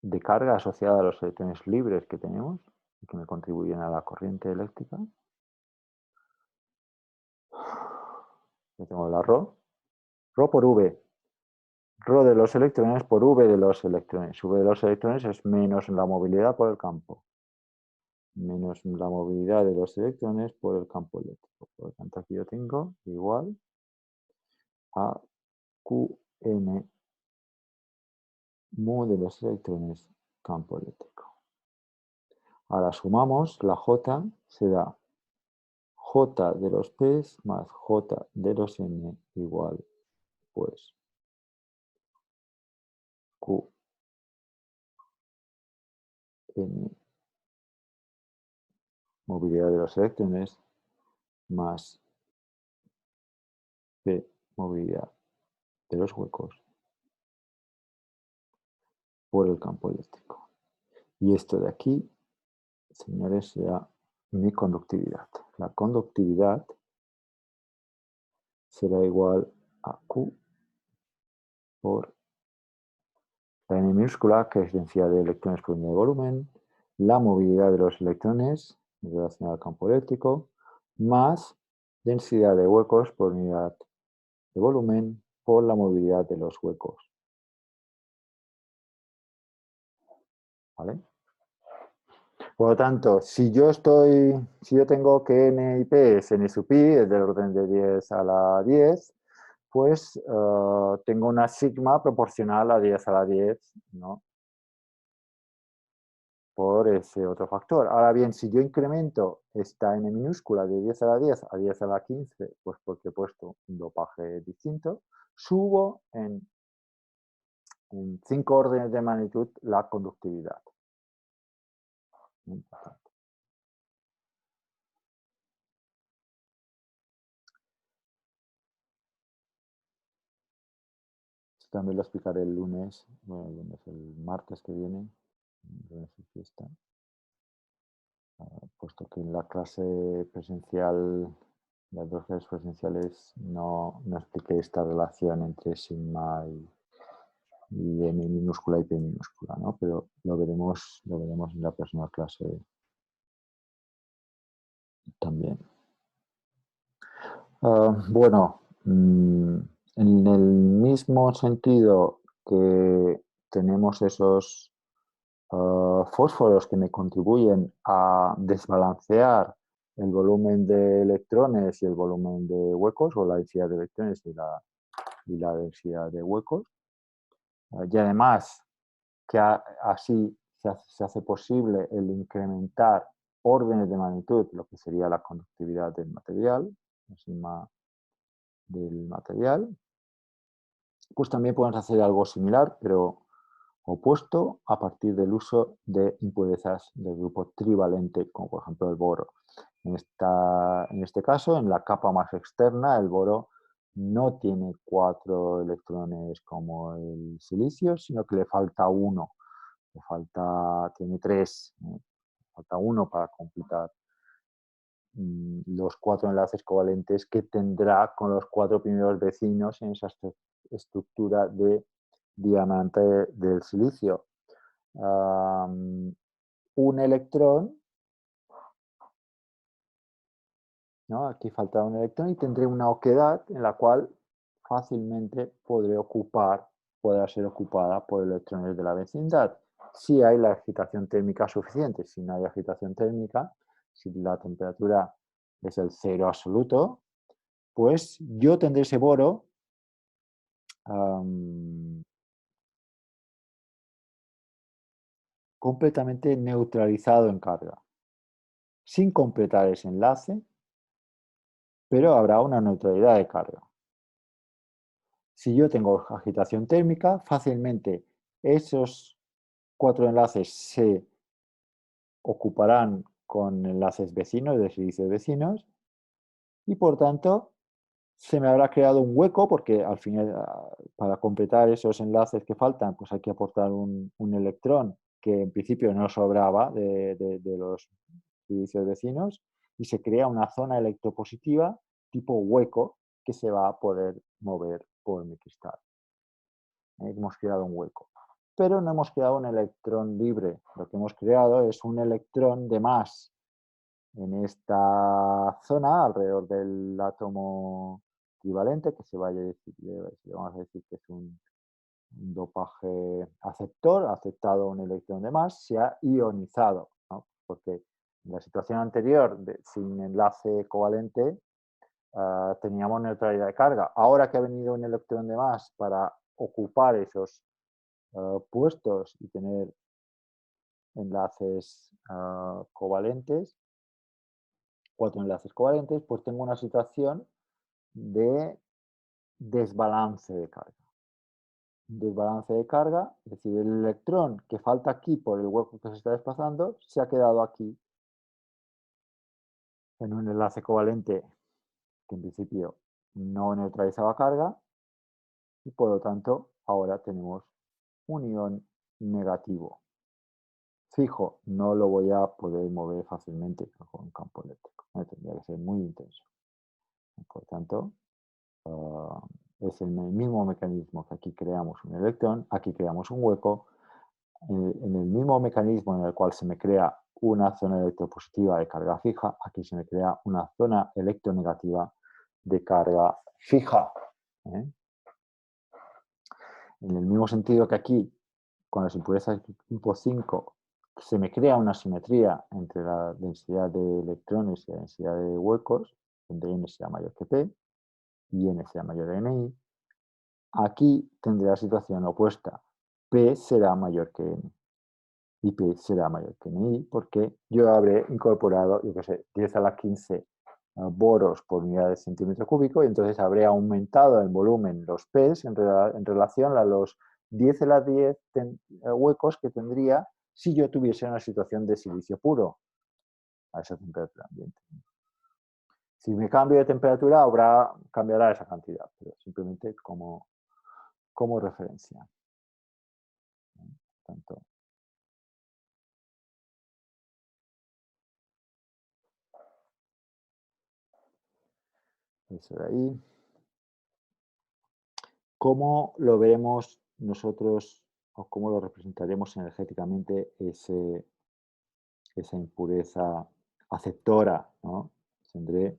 de carga asociada a los electrones libres que tenemos y que me contribuyen a la corriente eléctrica. Yo tengo la ρ por V. Rho de los electrones por V de los electrones. V de los electrones es menos la movilidad por el campo. Menos la movilidad de los electrones por el campo eléctrico. Por lo tanto, aquí yo tengo igual a Qn mu de los electrones campo eléctrico. Ahora sumamos, la J será J de los P más J de los N igual, pues, Qn movilidad de los electrones más P movilidad de los huecos por el campo eléctrico. Y esto de aquí, señores, será mi conductividad. La conductividad será igual a Q por la N minúscula, que es densidad de electrones por unidad de volumen, la movilidad de los electrones en relación al campo eléctrico, más densidad de huecos por unidad de volumen por la movilidad de los huecos. ¿Vale? Por lo tanto, si yo tengo que n y p es n sub pi, es del orden de 10 a la 10, pues tengo una sigma proporcional a 10 a la 10, ¿no? Por ese otro factor. Ahora bien, si yo incremento esta n minúscula de 10 a la 10 a 10 a la 15, pues porque he puesto un dopaje distinto, subo en 5 órdenes de magnitud la conductividad. Muy importante. Esto también lo explicaré el lunes, bueno, el martes que viene, el lunes es fiesta. Puesto que en la clase presencial, las dos clases presenciales, no expliqué esta relación entre sigma y m minúscula y p minúscula, ¿no? Pero lo veremos en la próxima clase también. Bueno, en el mismo sentido que tenemos esos fósforos que me contribuyen a desbalancear el volumen de electrones y el volumen de huecos, o la densidad de electrones y la densidad de huecos. Y además que así se hace posible el incrementar órdenes de magnitud, lo que sería la conductividad del material, encima del material, pues también podemos hacer algo similar, pero opuesto a partir del uso de impurezas del grupo trivalente, como por ejemplo el boro. En este caso, en la capa más externa, el boro no tiene 4 electrones como el silicio, sino que le falta uno. Tiene 3, falta uno para completar los 4 enlaces covalentes que tendrá con los 4 primeros vecinos en esa estructura de diamante del silicio. Un electrón, ¿no? Aquí falta un electrón y tendré una oquedad en la cual fácilmente podrá ser ocupada por electrones de la vecindad. Si hay la agitación térmica suficiente. Si no hay agitación térmica, si la temperatura es el cero absoluto, pues yo tendré ese boro completamente neutralizado en carga, sin completar ese enlace, pero habrá una neutralidad de carga. Si yo tengo agitación térmica, fácilmente esos 4 enlaces se ocuparán con enlaces vecinos, de silicios vecinos, y por tanto se me habrá creado un hueco, porque al final, para completar esos enlaces que faltan, pues hay que aportar un electrón que en principio no sobraba de los silicios vecinos, y se crea una zona electropositiva tipo hueco que se va a poder mover por mi cristal. Hemos creado un hueco. Pero no hemos creado un electrón libre. Lo que hemos creado es un electrón de más en esta zona, alrededor del átomo equivalente, que le vamos a decir que es un dopaje aceptor, ha aceptado un electrón de más, se ha ionizado, ¿no? Porque en la situación anterior, sin enlace covalente, teníamos neutralidad de carga. Ahora que ha venido un electrón de más para ocupar esos puestos y tener enlaces covalentes, 4 enlaces covalentes, pues tengo una situación de desbalance de carga. Desbalance de carga, es decir, el electrón que falta aquí por el hueco que se está desplazando, se ha quedado aquí en un enlace covalente que en principio no neutralizaba carga, y por lo tanto ahora tenemos un ion negativo. Fijo, no lo voy a poder mover fácilmente con un campo eléctrico. Tendría que ser muy intenso. Por tanto, es el mismo mecanismo que aquí creamos un electrón, aquí creamos un hueco, en el mismo mecanismo en el cual se me crea una zona electropositiva de carga fija, aquí se me crea una zona electronegativa de carga fija. En el mismo sentido que aquí, con las impurezas tipo 5, se me crea una simetría entre la densidad de electrones y la densidad de huecos, donde n sea mayor que p y n sea mayor que ni. Aquí tendré la situación opuesta. P será mayor que n y P será mayor que ni, porque yo habré incorporado, yo qué sé, 10 a la 15 boros por unidad de centímetro cúbico, y entonces habré aumentado en volumen los P's en relación a los 10 a la 10 huecos que tendría si yo tuviese una situación de silicio puro a esa temperatura ambiente. Si me cambio de temperatura, cambiará esa cantidad, pero simplemente como referencia. Tanto. Eso de ahí. ¿Cómo lo veremos nosotros o cómo lo representaremos energéticamente esa impureza aceptora, ¿no? Tendré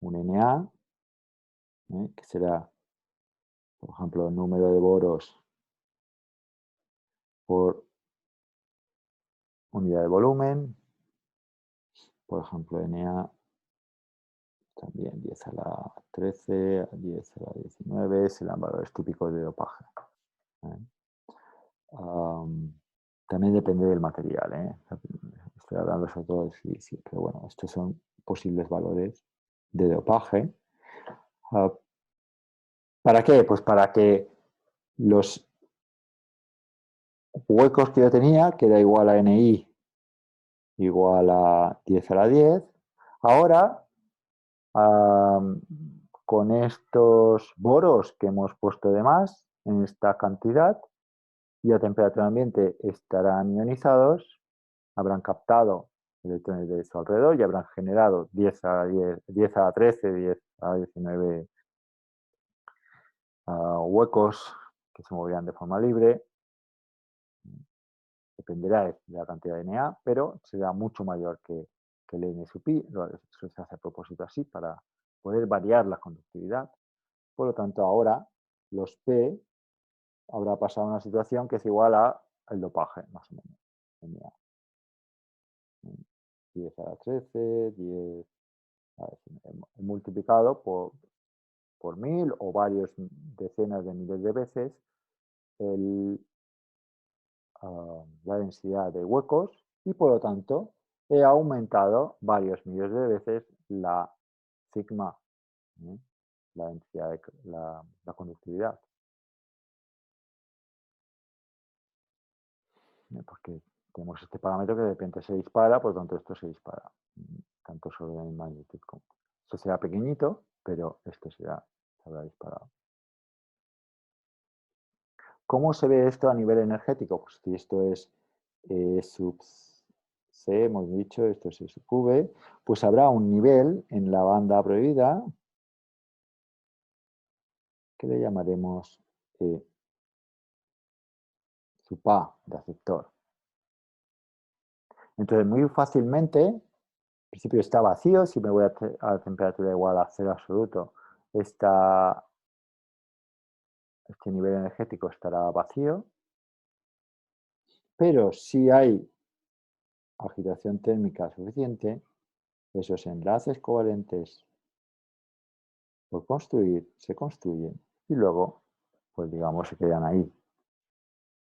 un Na, que será, por ejemplo, el número de boros por unidad de volumen. Por ejemplo, Na también 10 a la 13, 10 a la 19, serán valores típicos de dopaje. También depende del material, estoy hablando sobre todo de silicio, pero bueno, estos son posibles valores de dopaje. ¿Para qué? Pues para que los huecos que yo tenía, que era igual a Ni igual a 10 a la 10, ahora con estos boros que hemos puesto de más en esta cantidad y a temperatura ambiente estarán ionizados, habrán captado electrones de su alrededor y habrán generado 10 a 10, 10 a 13, 10 a 19 huecos que se moverán de forma libre. Dependerá de la cantidad de Na, pero será mucho mayor que el N sub pi. Eso se hace a propósito así para poder variar la conductividad. Por lo tanto, ahora los P habrá pasado a una situación que es igual al dopaje, más o menos. Na. 10 a la 13, 10 a la 19, multiplicado por 1000 o varias decenas de miles de veces la densidad de huecos y por lo tanto he aumentado varios millones de veces la sigma, ¿eh? La densidad de la conductividad. Porque tenemos este parámetro que de repente se dispara, por lo tanto esto se dispara, tanto sobre el magnitud como. Esto será pequeñito, pero esto se habrá disparado. ¿Cómo se ve esto a nivel energético? Pues si esto es sub C, hemos dicho, esto es E sub V, pues habrá un nivel en la banda prohibida que le llamaremos sub A de aceptor. Entonces, muy fácilmente, en principio está vacío, si me voy a temperatura igual a cero absoluto, este nivel energético estará vacío, pero si hay agitación térmica suficiente, esos enlaces covalentes por construir se construyen y luego, pues digamos, se quedan ahí.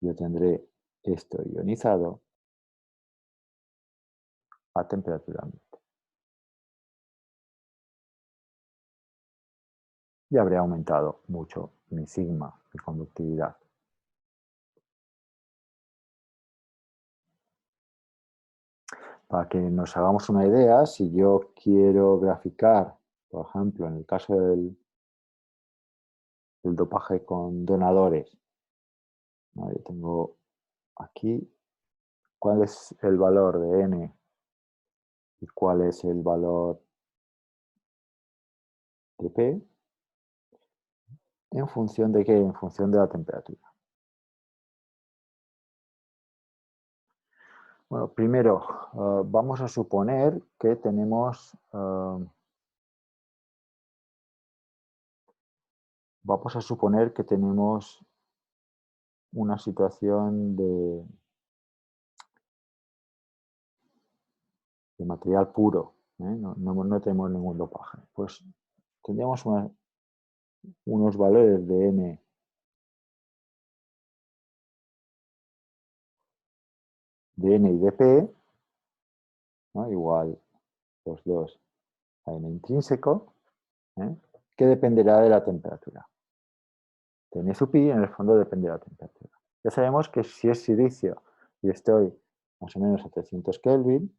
Yo tendré esto ionizado a temperatura ambiente. Y habré aumentado mucho mi sigma, mi conductividad. Para que nos hagamos una idea, si yo quiero graficar, por ejemplo, en el caso del dopaje con donadores, ¿no? Yo tengo aquí cuál es el valor de N y cuál es el valor de P, ¿en función de qué? En función de la temperatura. Bueno, primero vamos a suponer que tenemos una situación de material puro, ¿eh? No tenemos ningún dopaje. Pues tendríamos unos valores de N y de P, ¿no? Igual los dos a N intrínseco, ¿eh? Que dependerá de la temperatura. N sub pi en el fondo depende de la temperatura. Ya sabemos que si es silicio y estoy más o menos a 300 Kelvin,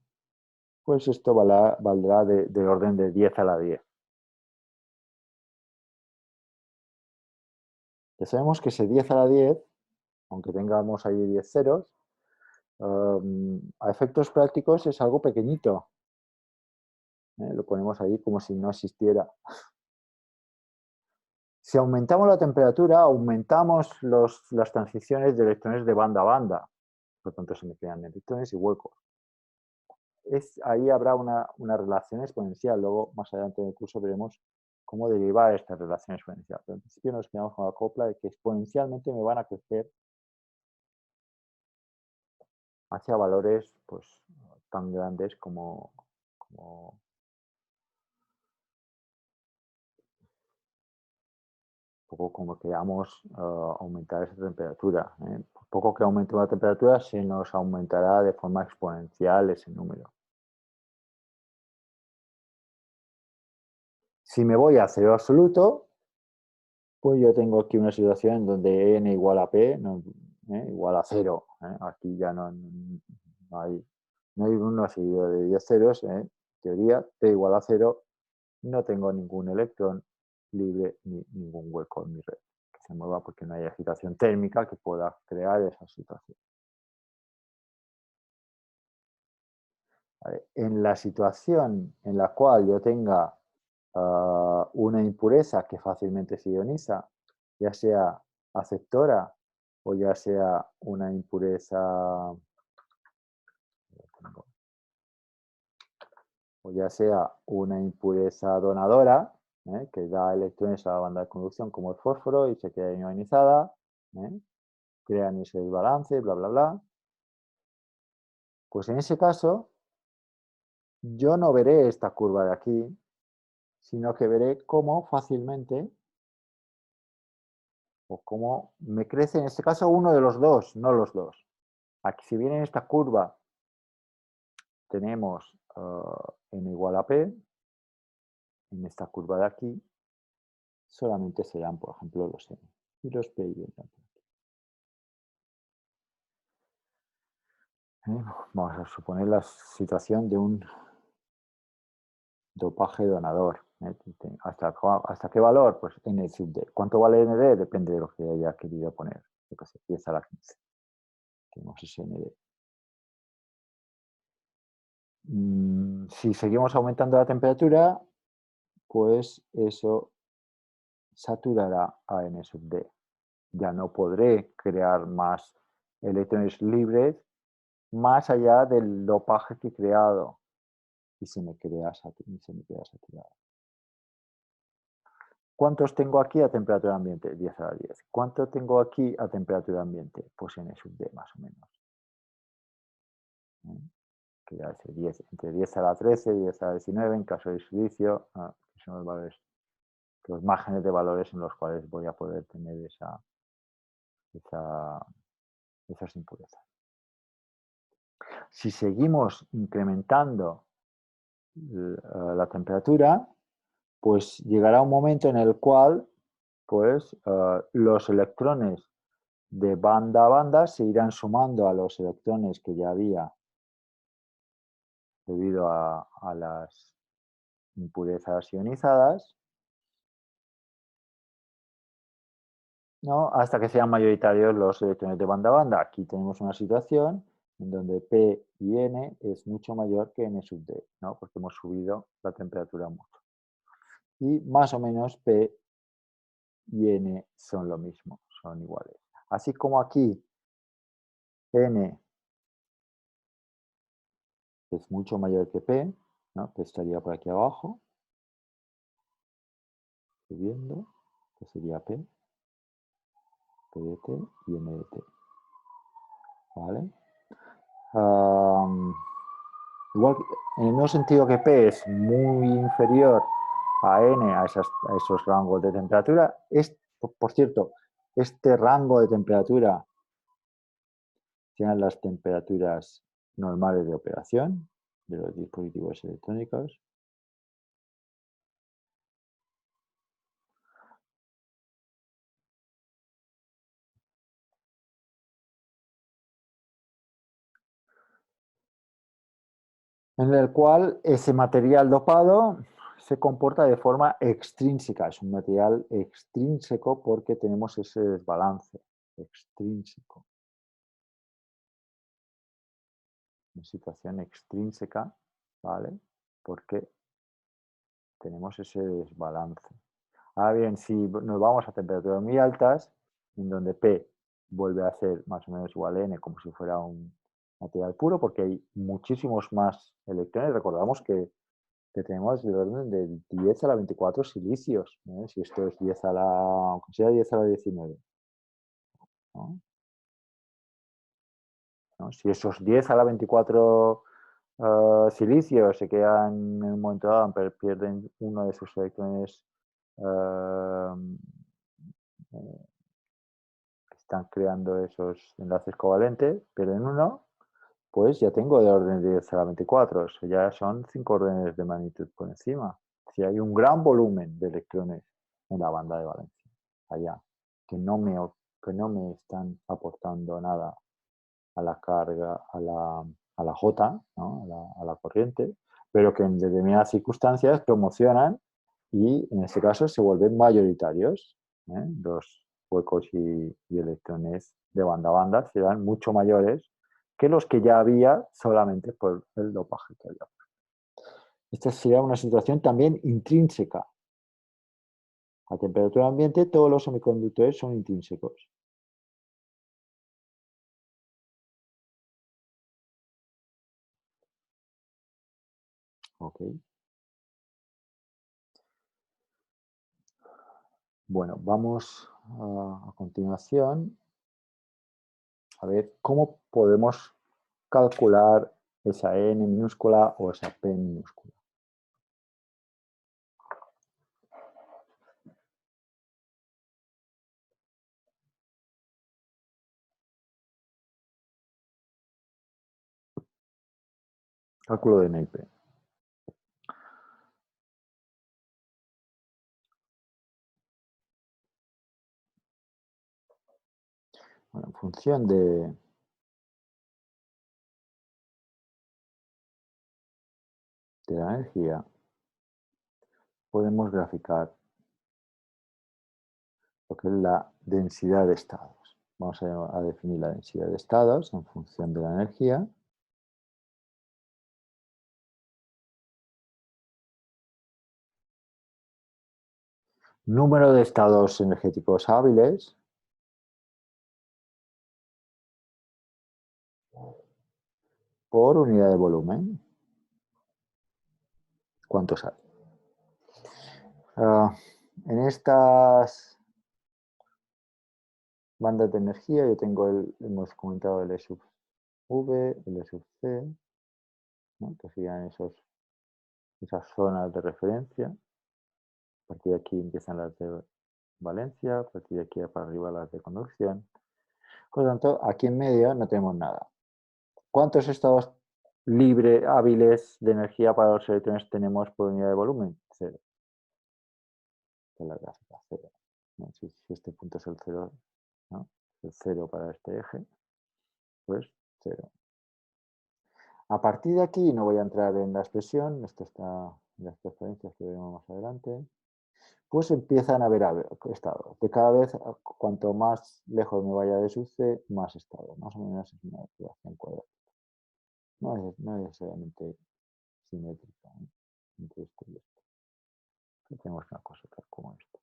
pues esto valdrá del orden de 10 a la 10. Ya sabemos que ese 10 a la 10, aunque tengamos ahí 10 ceros, a efectos prácticos es algo pequeñito. Lo ponemos ahí como si no existiera. Si aumentamos la temperatura, aumentamos las transiciones de electrones de banda a banda. Por lo tanto, se me crean electrones y huecos. Ahí habrá una relación exponencial. Luego, más adelante en el curso, veremos cómo derivar esta relación exponencial. Pero en principio nos quedamos con la copla de que exponencialmente me van a crecer hacia valores pues, tan grandes como poco como queramos aumentar esa temperatura. Poco que aumentemos la temperatura, se nos aumentará de forma exponencial ese número. Si me voy a cero absoluto, pues yo tengo aquí una situación en donde n igual a p, igual a cero. Aquí ya no hay uno seguido de 10 ceros. En teoría, t igual a cero, no tengo ningún electrón libre ni ningún hueco en mi red que se mueva porque no hay agitación térmica que pueda crear esa situación. ¿Vale? En la situación en la cual yo tenga una impureza que fácilmente se ioniza, ya sea aceptora o ya sea una impureza, o ya sea una impureza donadora, que da electrones a la banda de conducción como el fósforo y se queda ionizada, crean ese desbalance, bla, bla, bla. Pues en ese caso, yo no veré esta curva de aquí, sino que veré cómo fácilmente o cómo me crece, en este caso, uno de los dos, no los dos. Aquí, si bien en esta curva tenemos n igual a p, en esta curva de aquí solamente serán, por ejemplo, los n. Y los p vendrán por aquí. Vamos a suponer la situación de un dopaje donador. ¿Hasta qué valor? Pues n sub d. ¿Cuánto vale nd? Depende de lo que haya querido poner. Yo que sé, 10 a la 15. Tenemos ese nd. Si seguimos aumentando la temperatura, pues eso saturará a n sub d. Ya no podré crear más electrones libres más allá del dopaje que he creado y se me queda saturado. ¿Cuántos tengo aquí a temperatura ambiente? 10 a la 10. ¿Cuánto tengo aquí a temperatura ambiente? Pues n sub d más o menos. Que ya es 10, entre 10 a la 13 y 10 a la 19 en caso de silicio, que son los valores, los márgenes de valores en los cuales voy a poder tener esas impurezas. Si seguimos incrementando la temperatura, pues llegará un momento en el cual pues, los electrones de banda a banda se irán sumando a los electrones que ya había debido a las impurezas ionizadas, ¿no? Hasta que sean mayoritarios los electrones de banda a banda. Aquí tenemos una situación en donde P y N es mucho mayor que N sub D, ¿no? Porque hemos subido la temperatura mucho. Y más o menos P y N son lo mismo, son iguales. Así como aquí N es mucho mayor que P, ¿no? P estaría por aquí abajo, subiendo, que sería P, P de T y N de T. ¿Vale? Igual, en el mismo sentido que P es muy inferior a N, a esos rangos de temperatura, por cierto, este rango de temperatura tienen las temperaturas normales de operación de los dispositivos electrónicos. En el cual ese material dopado se comporta de forma extrínseca. Es un material extrínseco porque tenemos ese desbalance extrínseco. Una situación extrínseca, ¿vale? Porque tenemos ese desbalance. Ahora bien, si nos vamos a temperaturas muy altas, en donde P vuelve a ser más o menos igual a N, como si fuera un material puro, porque hay muchísimos más electrones. Recordamos que tenemos del orden de 10 a la 24 silicios, si esto es 10 a la, aunque sea 10 a la 19. ¿No? ¿No? Si esos 10 a la 24 silicios se quedan en un momento dado, pierden uno de sus electrones están creando esos enlaces covalentes, pierden uno, pues ya tengo de orden de 10 a la 24, o sea, ya son 5 órdenes de magnitud por encima. Si hay un gran volumen de electrones en la banda de valencia, allá, que no me están aportando nada a la carga, a la J, ¿no? a la corriente, pero que en determinadas circunstancias promocionan y en este caso se vuelven mayoritarios. Los huecos y electrones de banda a banda serán mucho mayores que los que ya había solamente por el dopaje que había. Esta sería una situación también intrínseca. A temperatura ambiente todos los semiconductores son intrínsecos. ¿Ok? Bueno, vamos a continuación a ver cómo podemos calcular esa n minúscula o esa p minúscula. Cálculo de NIP. Bueno, en función de la energía, podemos graficar lo que es la densidad de estados. Vamos a definir la densidad de estados en función de la energía. Número de estados energéticos hábiles por unidad de volumen. ¿Cuántos hay? En estas bandas de energía yo tengo hemos comentado el E sub V, el E sub C, ¿no? Que serían esas zonas de referencia. A partir de aquí empiezan las de valencia, a partir de aquí para arriba las de conducción. Por lo tanto, aquí en medio no tenemos nada. ¿Cuántos estados libres, hábiles de energía para los electrones tenemos por unidad de volumen? Cero. De la gráfica, cero. ¿No? Si este punto es el cero, ¿no? El cero para este eje, pues cero. A partir de aquí, no voy a entrar en la expresión, esto está en las transparencias que veremos más adelante, pues empiezan a haber estados. De cada vez, cuanto más lejos me vaya de su C, más estados. Más o menos es una ecuación cuadrática. No es necesariamente simétrica, ¿eh? Entre esto y esto. Aquí tenemos una cosa tal como esto.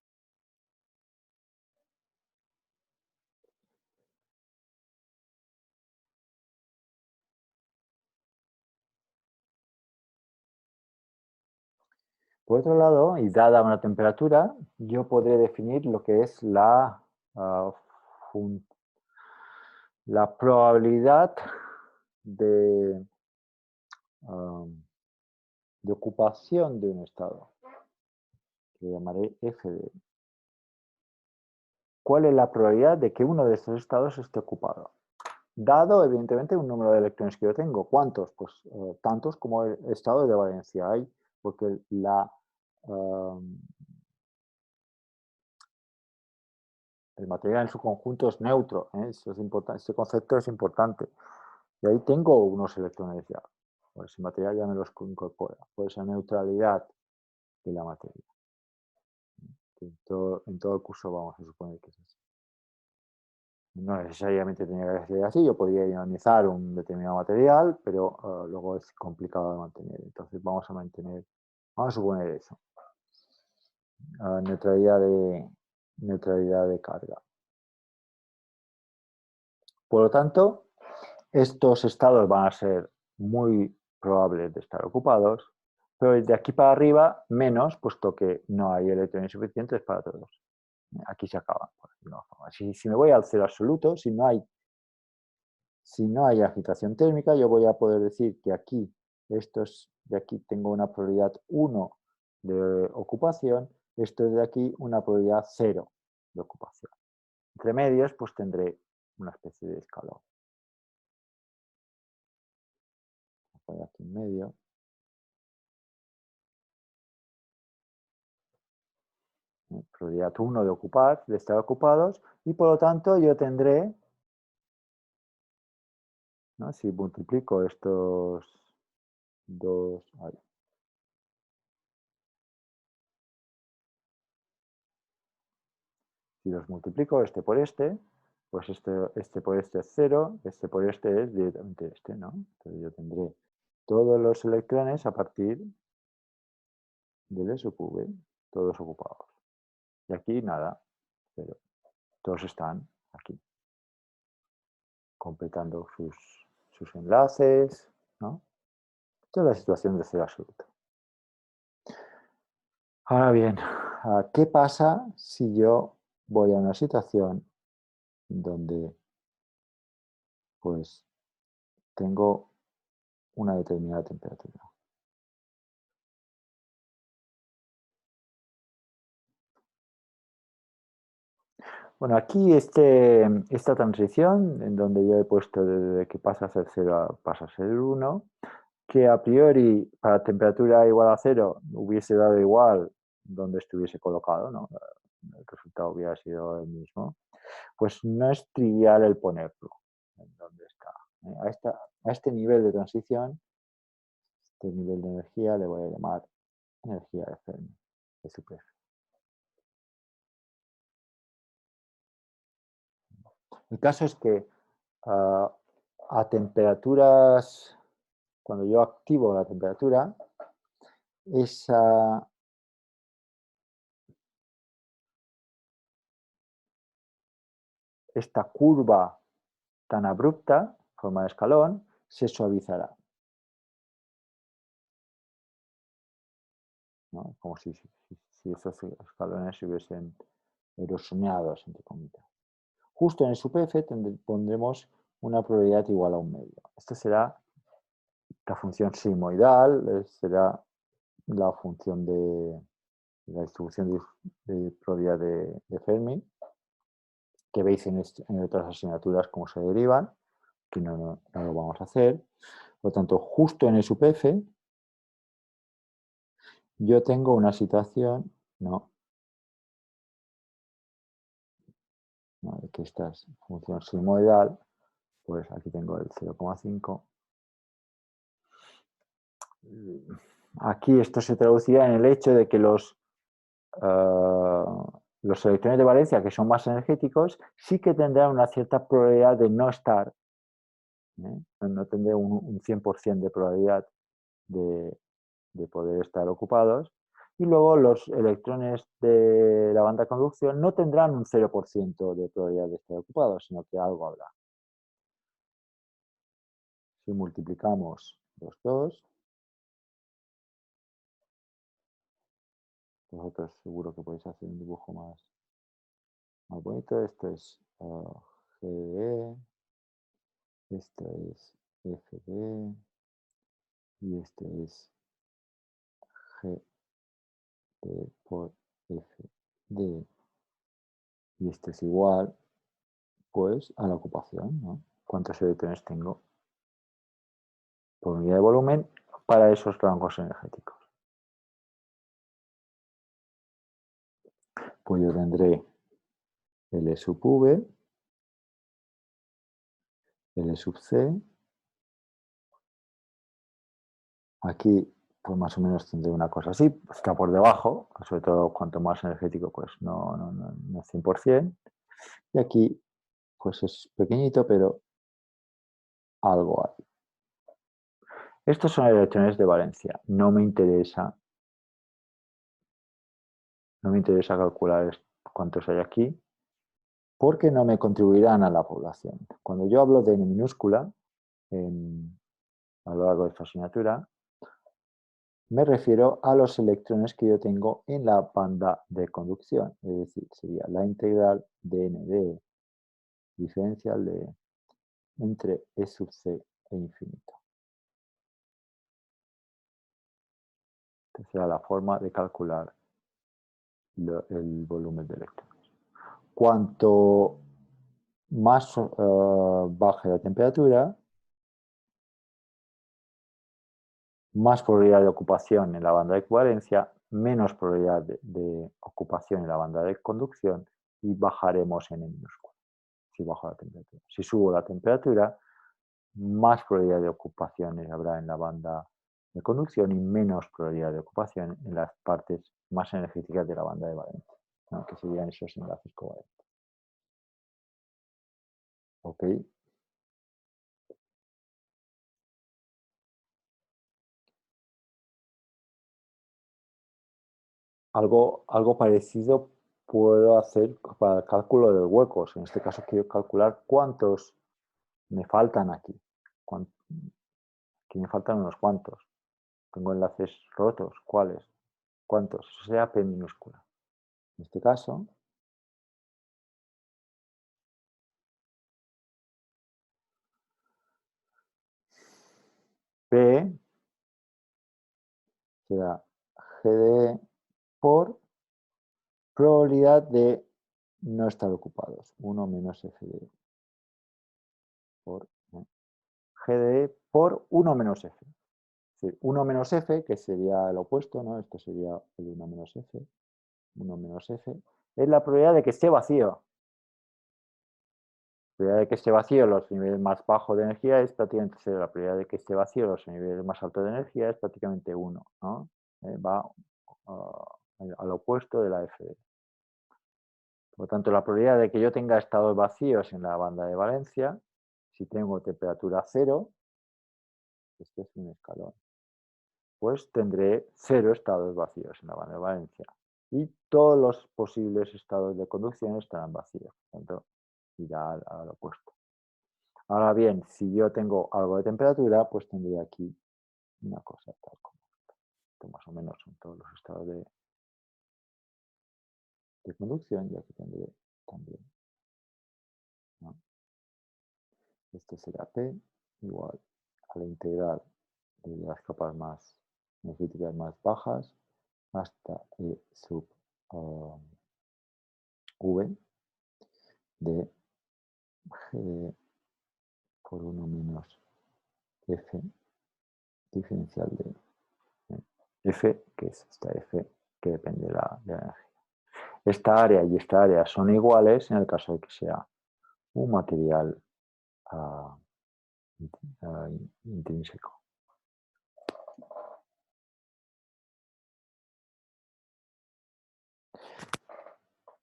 Por otro lado, y dada una temperatura, yo podré definir lo que es la probabilidad de ocupación de un estado, que llamaré FD. ¿Cuál es la probabilidad de que uno de estos estados esté ocupado? Dado, evidentemente, un número de electrones que yo tengo. ¿Cuántos? Pues tantos como el estado de valencia hay, porque el material en su conjunto es neutro. Eso es importante, este concepto es importante. Y ahí tengo unos electrones ya. Pues ese material ya me los incorpora. Por esa neutralidad de la materia. En todo el curso vamos a suponer que es así. No necesariamente tenía que ser así, yo podría ionizar un determinado material, pero luego es complicado de mantener. Entonces vamos a suponer eso. Neutralidad de carga. Por lo tanto, estos estados van a ser muy probables de estar ocupados, pero desde aquí para arriba menos, puesto que no hay electrones suficientes para todos. Aquí se acaba. Si me voy al cero absoluto, si no hay agitación térmica, yo voy a poder decir que aquí, de aquí tengo una probabilidad 1 de ocupación, esto es de aquí una probabilidad 0 de ocupación. Entre medios, pues tendré una especie de escalón. Voy aquí en medio. Probabilidad 1 de estar ocupados, y por lo tanto yo tendré, ¿no? Si multiplico estos dos, si los multiplico este por este, pues este por este es 0, este por este es directamente este, ¿no? Entonces yo tendré todos los electrones a partir del E sub V, todos ocupados. Y aquí nada, 0. Todos están aquí, completando sus enlaces, ¿no? Esta es la situación de cero absoluto. Ahora bien, ¿qué pasa si yo voy a una situación donde pues tengo una determinada temperatura? Bueno, aquí esta transición, en donde yo he puesto desde que pasa a ser 0 pasa a ser 1, que a priori para temperatura igual a 0 hubiese dado igual donde estuviese colocado, ¿no? El resultado hubiera sido el mismo, pues no es trivial el ponerlo en donde está. A este nivel de transición, este nivel de energía le voy a llamar energía de Fermi, de superficie. El caso es que a temperaturas, cuando yo activo la temperatura, esta curva tan abrupta, forma de escalón, se suavizará, ¿no? Como si esos escalones se hubiesen erosionados, entre comillas. Justo en el subf pondremos una probabilidad igual a 1/2. Esta será la función sigmoidal, será la función de la distribución de probabilidad de Fermi, que veis en otras asignaturas cómo se derivan, que no lo vamos a hacer. Por lo tanto, justo en el subf yo tengo una situación, de que esta es función sigmoidal, pues aquí tengo el 0,5. Aquí esto se traducirá en el hecho de que los electrones de valencia, que son más energéticos, sí que tendrán una cierta probabilidad de no estar, no tendré un 100% de probabilidad de poder estar ocupados. Y luego los electrones de la banda de conducción no tendrán un 0% de probabilidad de estar ocupados, sino que algo habrá. Si multiplicamos los dos, vosotros seguro que podéis hacer un dibujo más bonito. Esto es GDE, esto es FD y esto es GD por FD. Y esto es igual, pues, a la ocupación, ¿no? ¿Cuántos electrones tengo por unidad de volumen para esos rangos energéticos? Pues yo tendré L sub V, L sub C. Aquí, pues más o menos tendré una cosa así, pues está por debajo, sobre todo cuanto más energético, pues no 100%. Y aquí, pues es pequeñito, pero algo hay. Estos son electrones de valencia. No me interesa calcular cuántos hay aquí, porque no me contribuirán a la población. Cuando yo hablo de n minúscula, a lo largo de esta asignatura, me refiero a los electrones que yo tengo en la banda de conducción, es decir, sería la integral de n de diferencial de entre E sub c e infinito. Esta será la forma de calcular el volumen de electrones. Cuanto más baje la temperatura, más probabilidad de ocupación en la banda de equivalencia, menos probabilidad de ocupación en la banda de conducción y bajaremos en minúscula si bajo la temperatura. Si subo la temperatura, más probabilidad de ocupación habrá en la banda de conducción y menos probabilidad de ocupación en las partes más energéticas de la banda de valencia, ¿no? Que serían esos enlaces covalentes. ¿ok? Algo parecido puedo hacer para el cálculo de huecos. En este caso quiero calcular cuántos me faltan aquí. Aquí me faltan unos cuantos. Tengo enlaces rotos. ¿Cuáles? ¿Cuántos? Eso sea P minúscula. En este caso, P será GDE por probabilidad de no estar ocupados. 1 menos FDE por GDE por 1 menos F. Es decir, 1 menos F, que sería el opuesto, ¿no? Esto sería el 1 menos F. 1 menos F. Es la probabilidad de que esté vacío. La probabilidad de que esté vacío los niveles más bajos de energía es prácticamente 0. La probabilidad de que esté vacío los niveles más altos de energía es prácticamente 1, ¿no? Va al opuesto de la FD. Por lo tanto, la probabilidad de que yo tenga estados vacíos en la banda de valencia, si tengo temperatura 0, este es un escalón, pues tendré 0 estados vacíos en la banda de valencia. Y todos los posibles estados de conducción estarán vacíos. Por lo tanto, irá al opuesto. Ahora bien, si yo tengo algo de temperatura, pues tendré aquí una cosa tal como esta. Esto más o menos son todos los estados de conducción, y aquí tendré también, ¿no? Esto será P igual a la integral de las capas más energéticas más bajas hasta E sub V de G por 1 menos F diferencial de F, que es esta F que depende de la energía. Esta área y esta área son iguales en el caso de que sea un material intrínseco.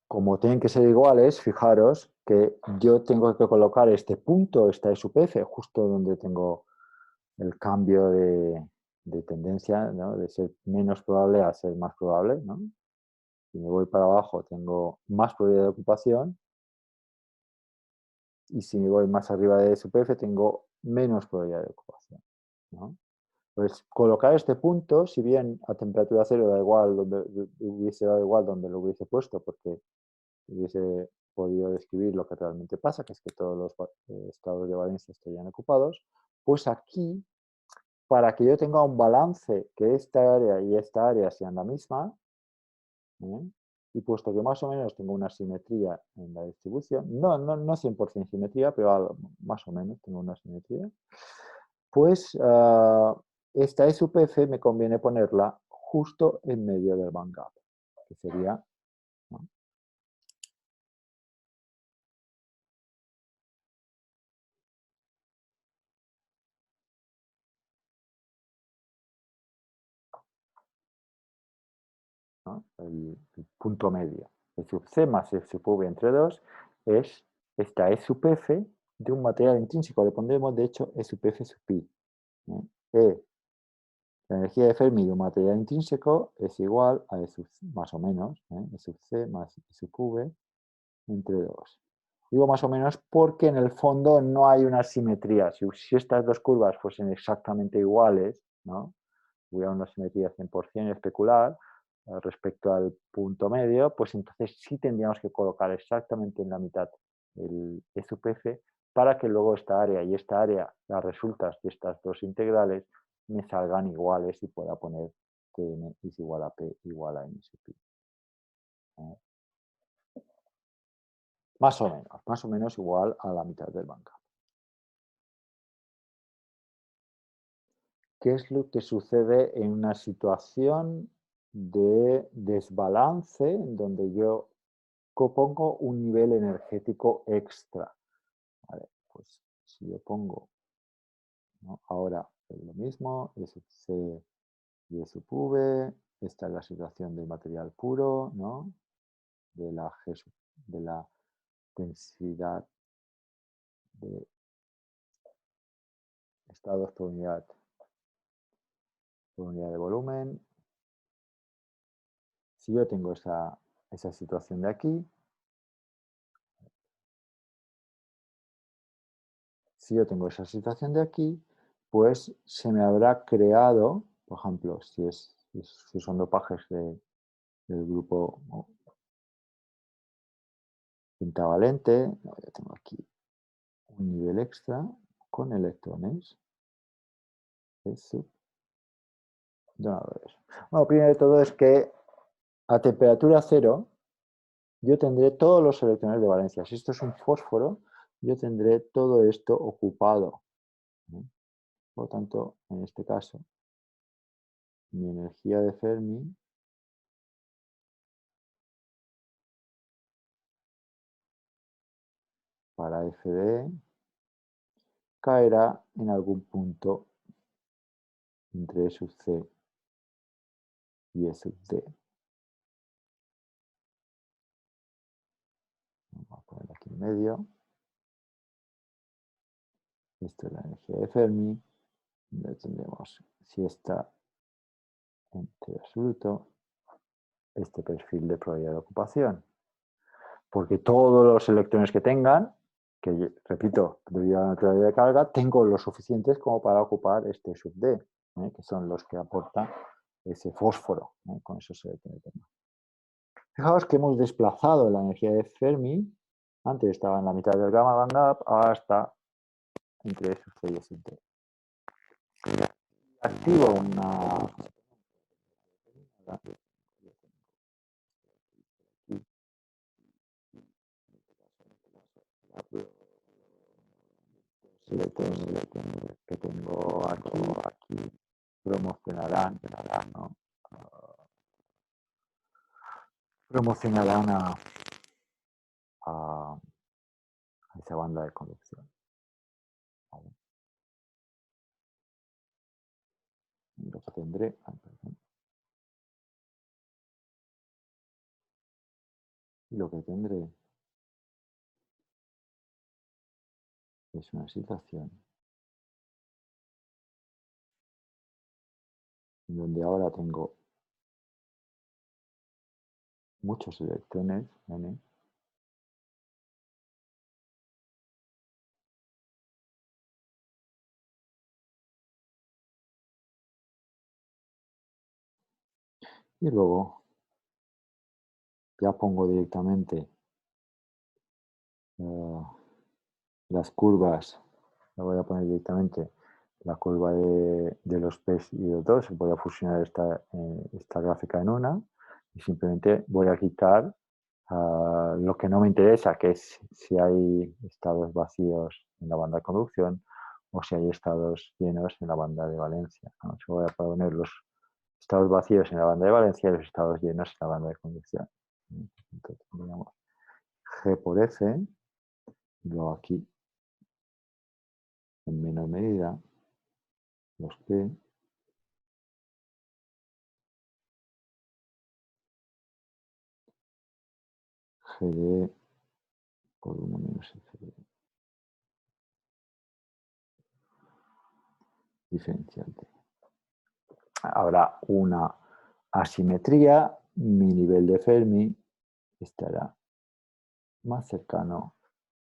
Como tienen que ser iguales, fijaros que yo tengo que colocar este punto, esta E sub F, justo donde tengo el cambio de tendencia, ¿no? De ser menos probable a ser más probable, ¿no? Si me voy para abajo tengo más probabilidad de ocupación, y si me voy más arriba de su PF tengo menos probabilidad de ocupación, ¿no? Pues colocar este punto, si bien a temperatura cero da igual, hubiese dado igual donde lo hubiese puesto, porque hubiese podido describir lo que realmente pasa, que es que todos los estados de valencia estarían ocupados, pues aquí, para que yo tenga un balance, que esta área y esta área sean la misma, ¿eh? Y puesto que más o menos tengo una simetría en la distribución, no 100% simetría, pero más o menos tengo una simetría, pues esta E sub F me conviene ponerla justo en medio del band gap, que sería, ¿no? ¿No? El punto medio. E sub C más E sub V entre 2 es esta E sub F de un material intrínseco. Le pondremos, de hecho, E sub F sub I. La energía de Fermi de un material intrínseco es igual a E sub C, más o menos, E sub C más E sub V entre 2. Digo más o menos porque en el fondo no hay una simetría. Si estas dos curvas fuesen exactamente iguales, ¿no? Hubiera una simetría 100% especular respecto al punto medio, pues entonces sí tendríamos que colocar exactamente en la mitad el E sub F para que luego esta área y esta área, las resultas de estas dos integrales, me salgan iguales y pueda poner que n es igual a P igual a N sub I. ¿Eh? Más o menos igual a la mitad del banca. ¿Qué es lo que sucede en una situación de desbalance en donde yo pongo un nivel energético extra? Vale, pues si yo pongo, ¿no? Ahora es lo mismo, E sub C y E sub V, esta es la situación del material puro, ¿no? De la densidad de estados por unidad de volumen. Si yo tengo esa situación de aquí, pues se me habrá creado, por ejemplo, si son dopajes del grupo pentavalente, ya tengo aquí un nivel extra con electrones de subdonadores. Bueno, primero de todo es que a temperatura cero yo tendré todos los electrones de valencia. Si esto es un fósforo, yo tendré todo esto ocupado. Por lo tanto, en este caso, mi energía de Fermi para FDE caerá en algún punto entre E sub C y E sub D. Vamos a poner aquí en medio. Esto es la energía de Fermi. Ya tendremos, si está en T absoluto, este perfil de probabilidad de ocupación. Porque todos los electrones que tengan, que repito, debido a la naturaleza de carga, tengo los suficientes como para ocupar este sub D, que son los que aportan ese fósforo con esos electrones. Fijaos que hemos desplazado la energía de Fermi, antes estaba en la mitad del gamma band gap, ahora está entre sub C y sub D. Activo una electrones que tengo aquí promocionarán, ¿no? Promocionarán a esa banda de conducción. ¿Vale? Y lo que tendré, es una situación en donde ahora tengo muchos electrones, N, y luego ya pongo directamente las curvas, la voy a poner directamente la curva de los P's y los 2, voy a fusionar esta gráfica en una y simplemente voy a quitar lo que no me interesa, que es si hay estados vacíos en la banda de conducción o si hay estados llenos en la banda de valencia, ¿no? Yo voy a poner los estados vacíos en la banda de valencia y los estados llenos en la banda de conducción. Entonces, digamos, G por F, y luego aquí, en menor medida, los P, GD por 1 menos FD. Diferencial T. Habrá una asimetría, mi nivel de Fermi estará más cercano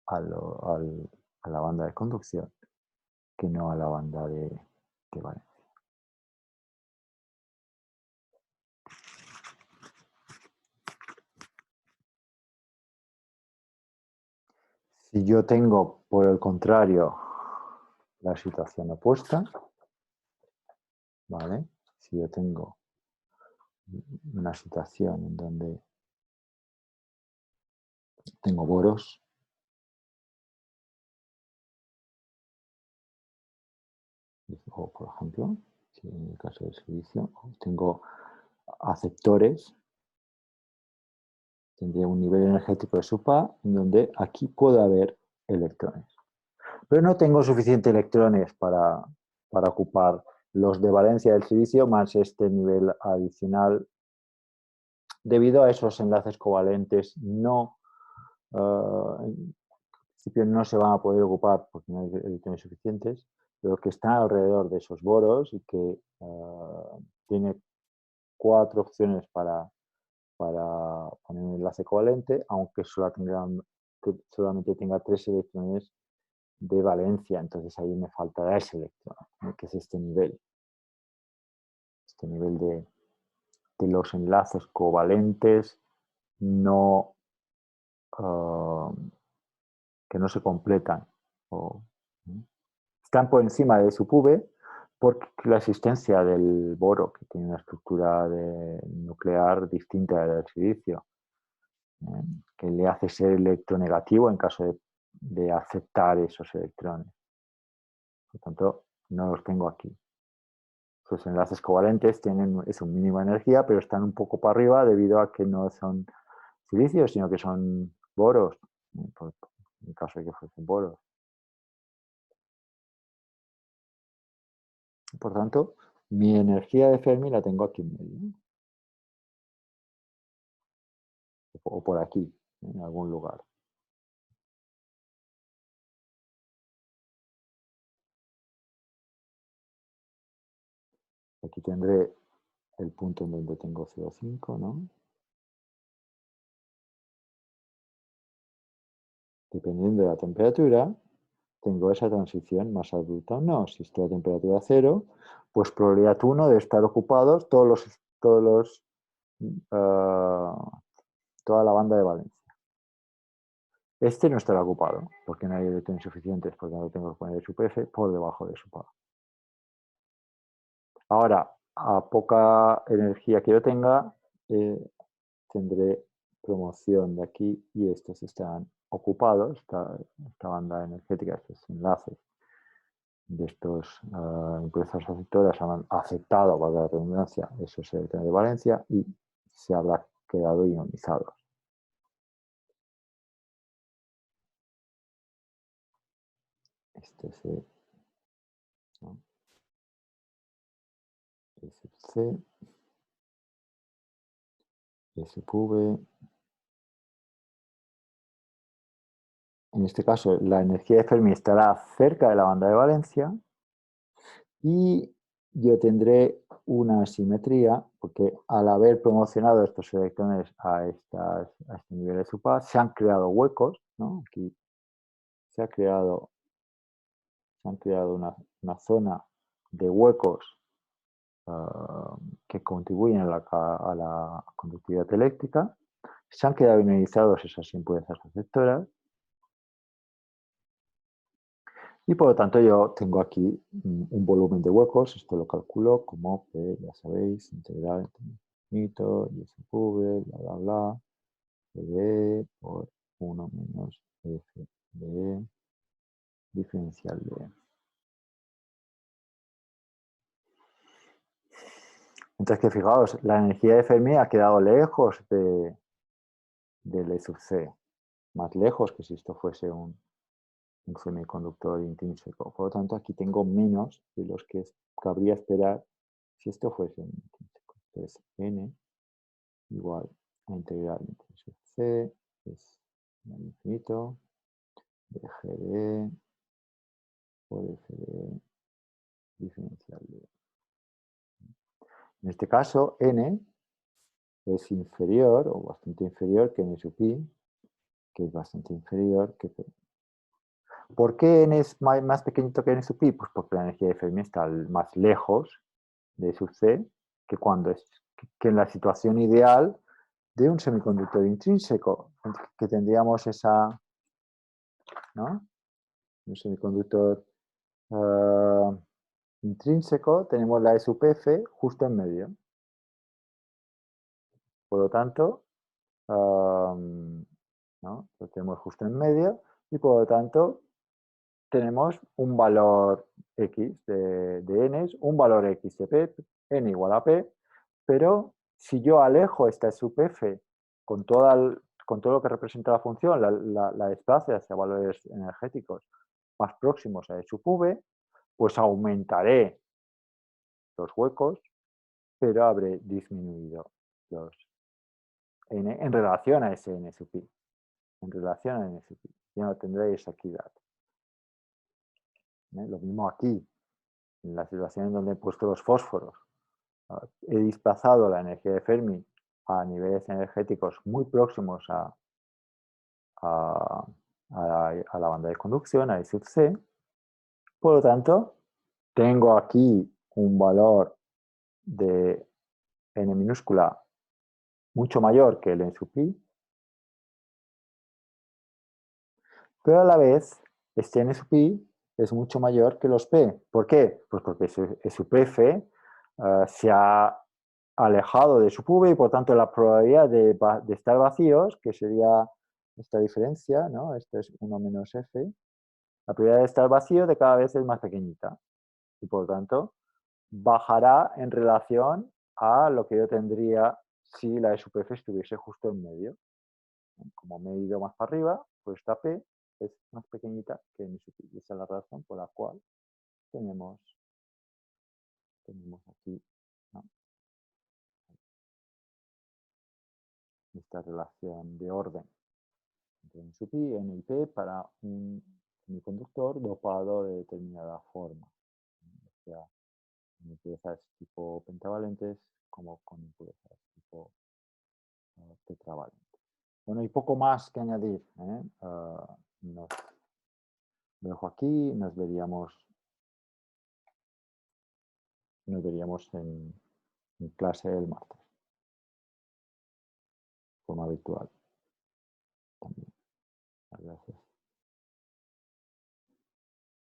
a la banda de conducción que no a la banda de valencia. Si yo tengo, por el contrario, la situación opuesta, ¿vale? Si yo tengo una situación en donde tengo boros, o por ejemplo, si en el caso del silicio, tengo aceptores, tendría un nivel energético de supa en donde aquí puede haber electrones. Pero no tengo suficientes electrones para ocupar los de valencia del silicio más este nivel adicional debido a esos enlaces covalentes no principio no se van a poder ocupar porque no hay electrones suficientes, pero que están alrededor de esos boros y que tiene 4 opciones para poner un enlace covalente, aunque solamente tenga 3 electrones de valencia. Entonces ahí me faltará ese electrón, que es este nivel de los enlaces covalentes no, que no se completan. Están por encima de su PV porque la existencia del boro, que tiene una estructura nuclear distinta a la del silicio, que le hace ser electronegativo en caso de aceptar esos electrones. Por tanto, no los tengo aquí. Sus enlaces covalentes tienen un mínima energía, pero están un poco para arriba debido a que no son silicios, sino que son boros, en caso de que fuesen boros. Por tanto, mi energía de Fermi la tengo aquí en medio. O por aquí, en algún lugar. Aquí tendré el punto en donde tengo 0,5, ¿no? Dependiendo de la temperatura, tengo esa transición más abrupta o no. Si estoy a temperatura 0, pues probabilidad 1 de estar ocupados toda la banda de valencia. Este no estará ocupado, porque no hay electrones suficientes, porque no tengo que poner su PF por debajo de su pago. Ahora, a poca energía que yo tenga, tendré promoción de aquí y estos están ocupados, esta banda energética, estos enlaces de estos impurezas aceptoras han aceptado, valga la redundancia, esos electrones de valencia y se habrá quedado ionizados. Este es el, ¿no? SC, SPV. En este caso, la energía de Fermi estará cerca de la banda de valencia y yo tendré una asimetría, porque al haber promocionado estos electrones a este nivel de su paz, se han creado huecos, ¿no? Aquí se han creado una zona de huecos que contribuyen a la conductividad eléctrica. Se han quedado ionizados esas impurezas receptoras y por lo tanto yo tengo aquí un volumen de huecos, esto lo calculo como P, ya sabéis, integral entre infinito, y se cubre, bla, bla, bla, de por 1 menos f de diferencial de. Entonces, que fijaos, la energía de Fermi ha quedado lejos del E sub C, más lejos que si esto fuese un semiconductor intrínseco. Por lo tanto, aquí tengo menos de los que cabría esperar si esto fuese un intrínseco. Entonces, n igual a integral entre sub C es al infinito de GD por FD diferencial de. En este caso, n es inferior o bastante inferior que n sub i, que es bastante inferior que P. ¿Por qué n es más pequeñito que n sub i? Pues porque la energía de Fermi está más lejos de sub c que en la situación ideal de un semiconductor intrínseco, que tendríamos esa, ¿no? Un semiconductor intrínseco, tenemos la E sub f justo en medio. Por lo tanto, ¿no? Lo tenemos justo en medio y por lo tanto tenemos un valor x de n, un valor x de p, n igual a p, pero si yo alejo esta sub f con todo lo que representa la función, la desplace hacia valores energéticos más próximos a E sub v, pues aumentaré los huecos, pero habré disminuido los n en relación a ese n sub i. En relación a n sub i. ya no tendréis equidad. Lo mismo aquí, en la situación en donde he puesto los fósforos. He desplazado la energía de Fermi a niveles energéticos muy próximos a, a la banda de conducción, a I sub C. Por lo tanto, tengo aquí un valor de n minúscula mucho mayor que el n sub pi, pero a la vez este n sub pi es mucho mayor que los p. ¿Por qué? Pues porque su f se ha alejado de su v y por tanto la probabilidad de estar vacíos, que sería esta diferencia, ¿no? Esto es 1 menos f, la probabilidad de estar vacío de cada vez es más pequeñita y por lo tanto bajará en relación a lo que yo tendría si la E sub f estuviese justo en medio. Como me he ido más para arriba, pues esta P es más pequeñita que mi sub i. Esa es la razón por la cual tenemos aquí, ¿no?, esta relación de orden entre n sub i, n y p para un semiconductor dopado de determinada forma. O sea, con impurezas tipo pentavalentes como con impurezas tipo tetravalentes. Bueno, y poco más que añadir, ¿eh? Nos dejo aquí, nos veríamos en clase el martes, de forma virtual también. Gracias.